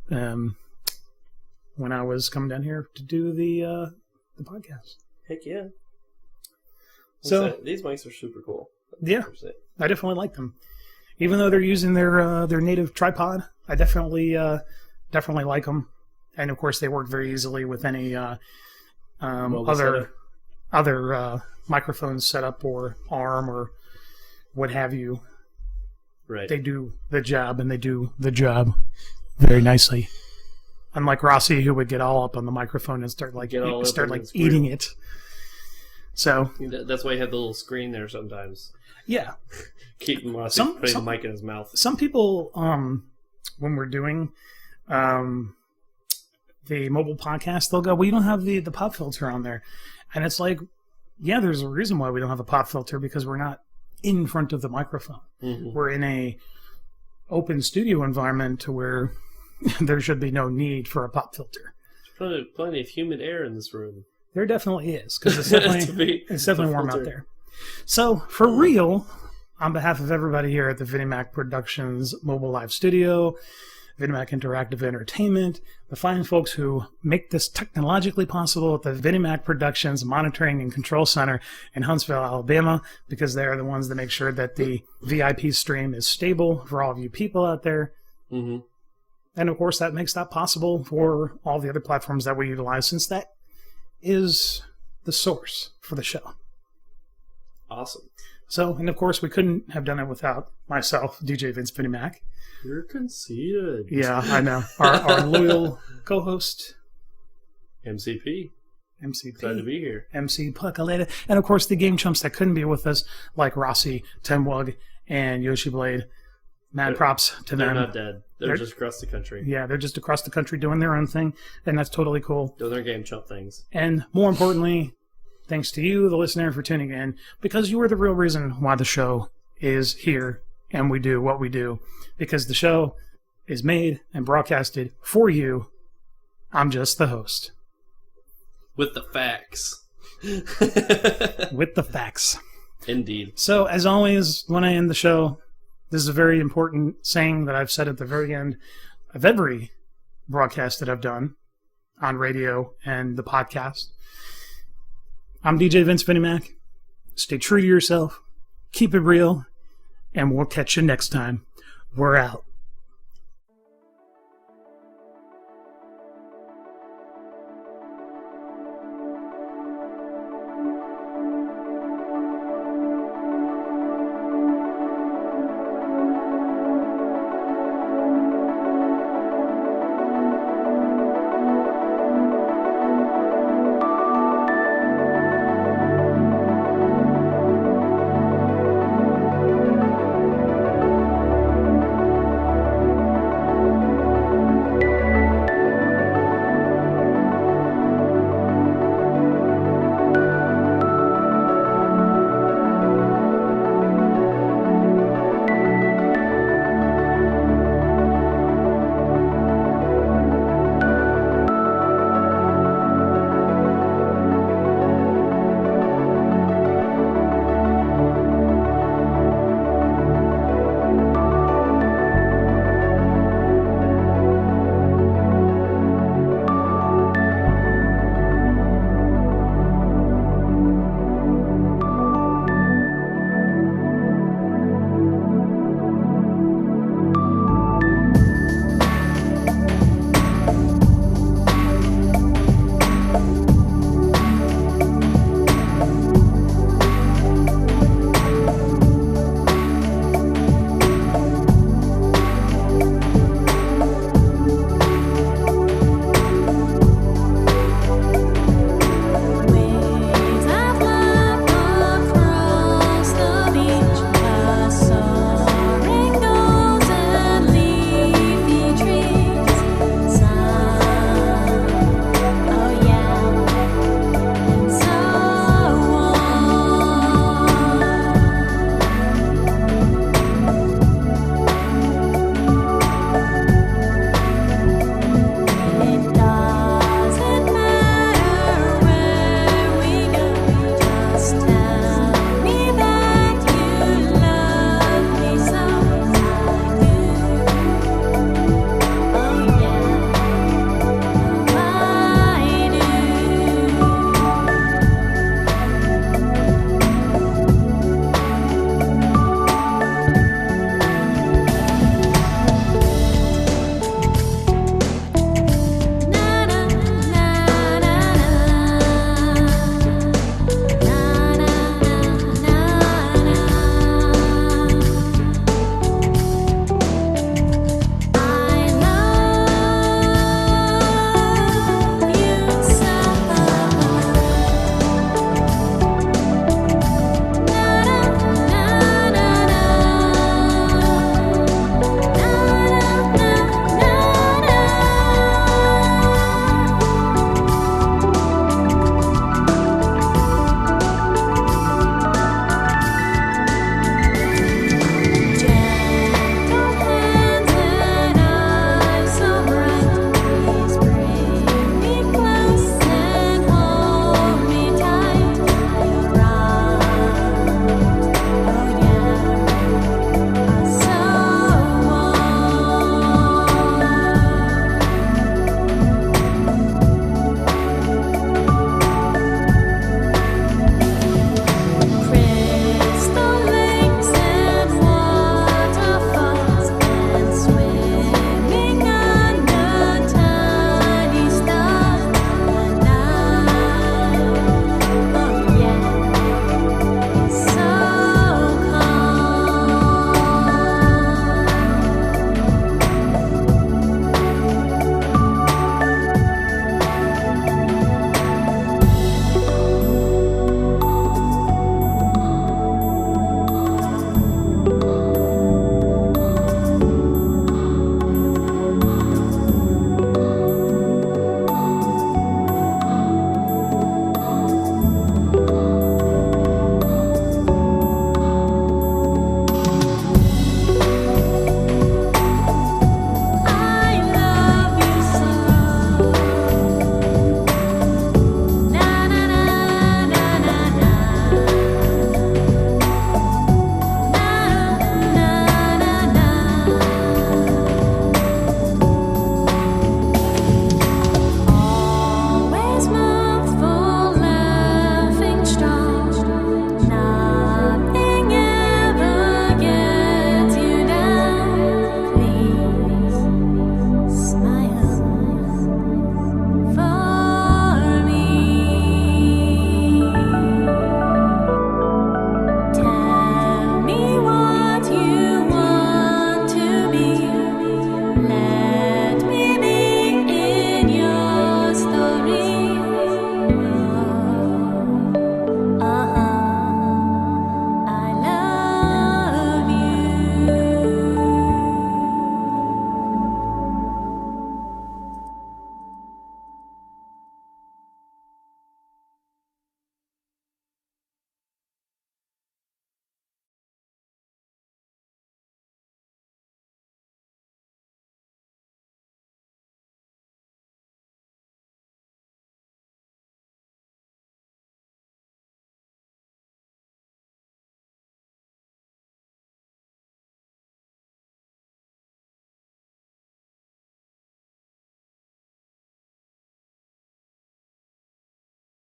A: when I was coming down here to do the podcast.
E: Heck yeah.
A: So
E: these mics are super cool.
A: Yeah, I definitely like them. Even though they're using their native tripod, I definitely like them. And of course, they work very easily with any other microphone setup or arm or what have you.
E: Right.
A: They do the job, and they do the job very nicely. Unlike Rossi, who would get all up on the microphone and start eating it. So
E: that's why you have the little screen there sometimes.
A: Yeah.
E: Keep him putting the mic in his mouth.
A: Some people, when we're doing the mobile podcast, they'll go, well, you don't have the pop filter on there. And it's like, yeah, there's a reason why we don't have a pop filter, because we're not in front of the microphone. Mm-hmm. We're in a open studio environment to where there should be no need for a pop filter.
E: There's plenty of humid air in this room.
A: There definitely is, because it's definitely warm out there. So, for real, on behalf of everybody here at the VinnyMac Productions Mobile Live Studio, VinnyMac Interactive Entertainment, the fine folks who make this technologically possible at the VinnyMac Productions Monitoring and Control Center in Huntsville, Alabama, because they are the ones that make sure that the VIP stream is stable for all of you people out there. Mm-hmm. And, of course, that makes that possible for all the other platforms that we utilize, since that is the source for the show.
E: Awesome.
A: So, and of course, we couldn't have done it without myself, DJ Vince VinnyMac.
E: You're conceited.
A: Yeah, I know. Our loyal co-host,
E: MCP.
A: MCP.
B: Glad to be here.
A: MC Puckaleta. And of course, the game chumps that couldn't be with us, like Rossi, Temwug, and Yoshi Blade. Mad props to them.
B: They're not dead. They're just across the country.
A: Yeah, they're just across the country doing their own thing, and that's totally cool.
B: Doing their game chump things.
A: And more importantly, thanks to you, the listener, for tuning in, because you are the real reason why the show is here and we do what we do. Because the show is made and broadcasted for you. I'm just the host.
B: With the facts.
A: With the facts.
B: Indeed.
A: So, as always, when I end the show, this is a very important saying that I've said at the very end of every broadcast that I've done on radio and the podcast. I'm DJ Vince VinnyMac. Stay true to yourself. Keep it real. And we'll catch you next time. We're out.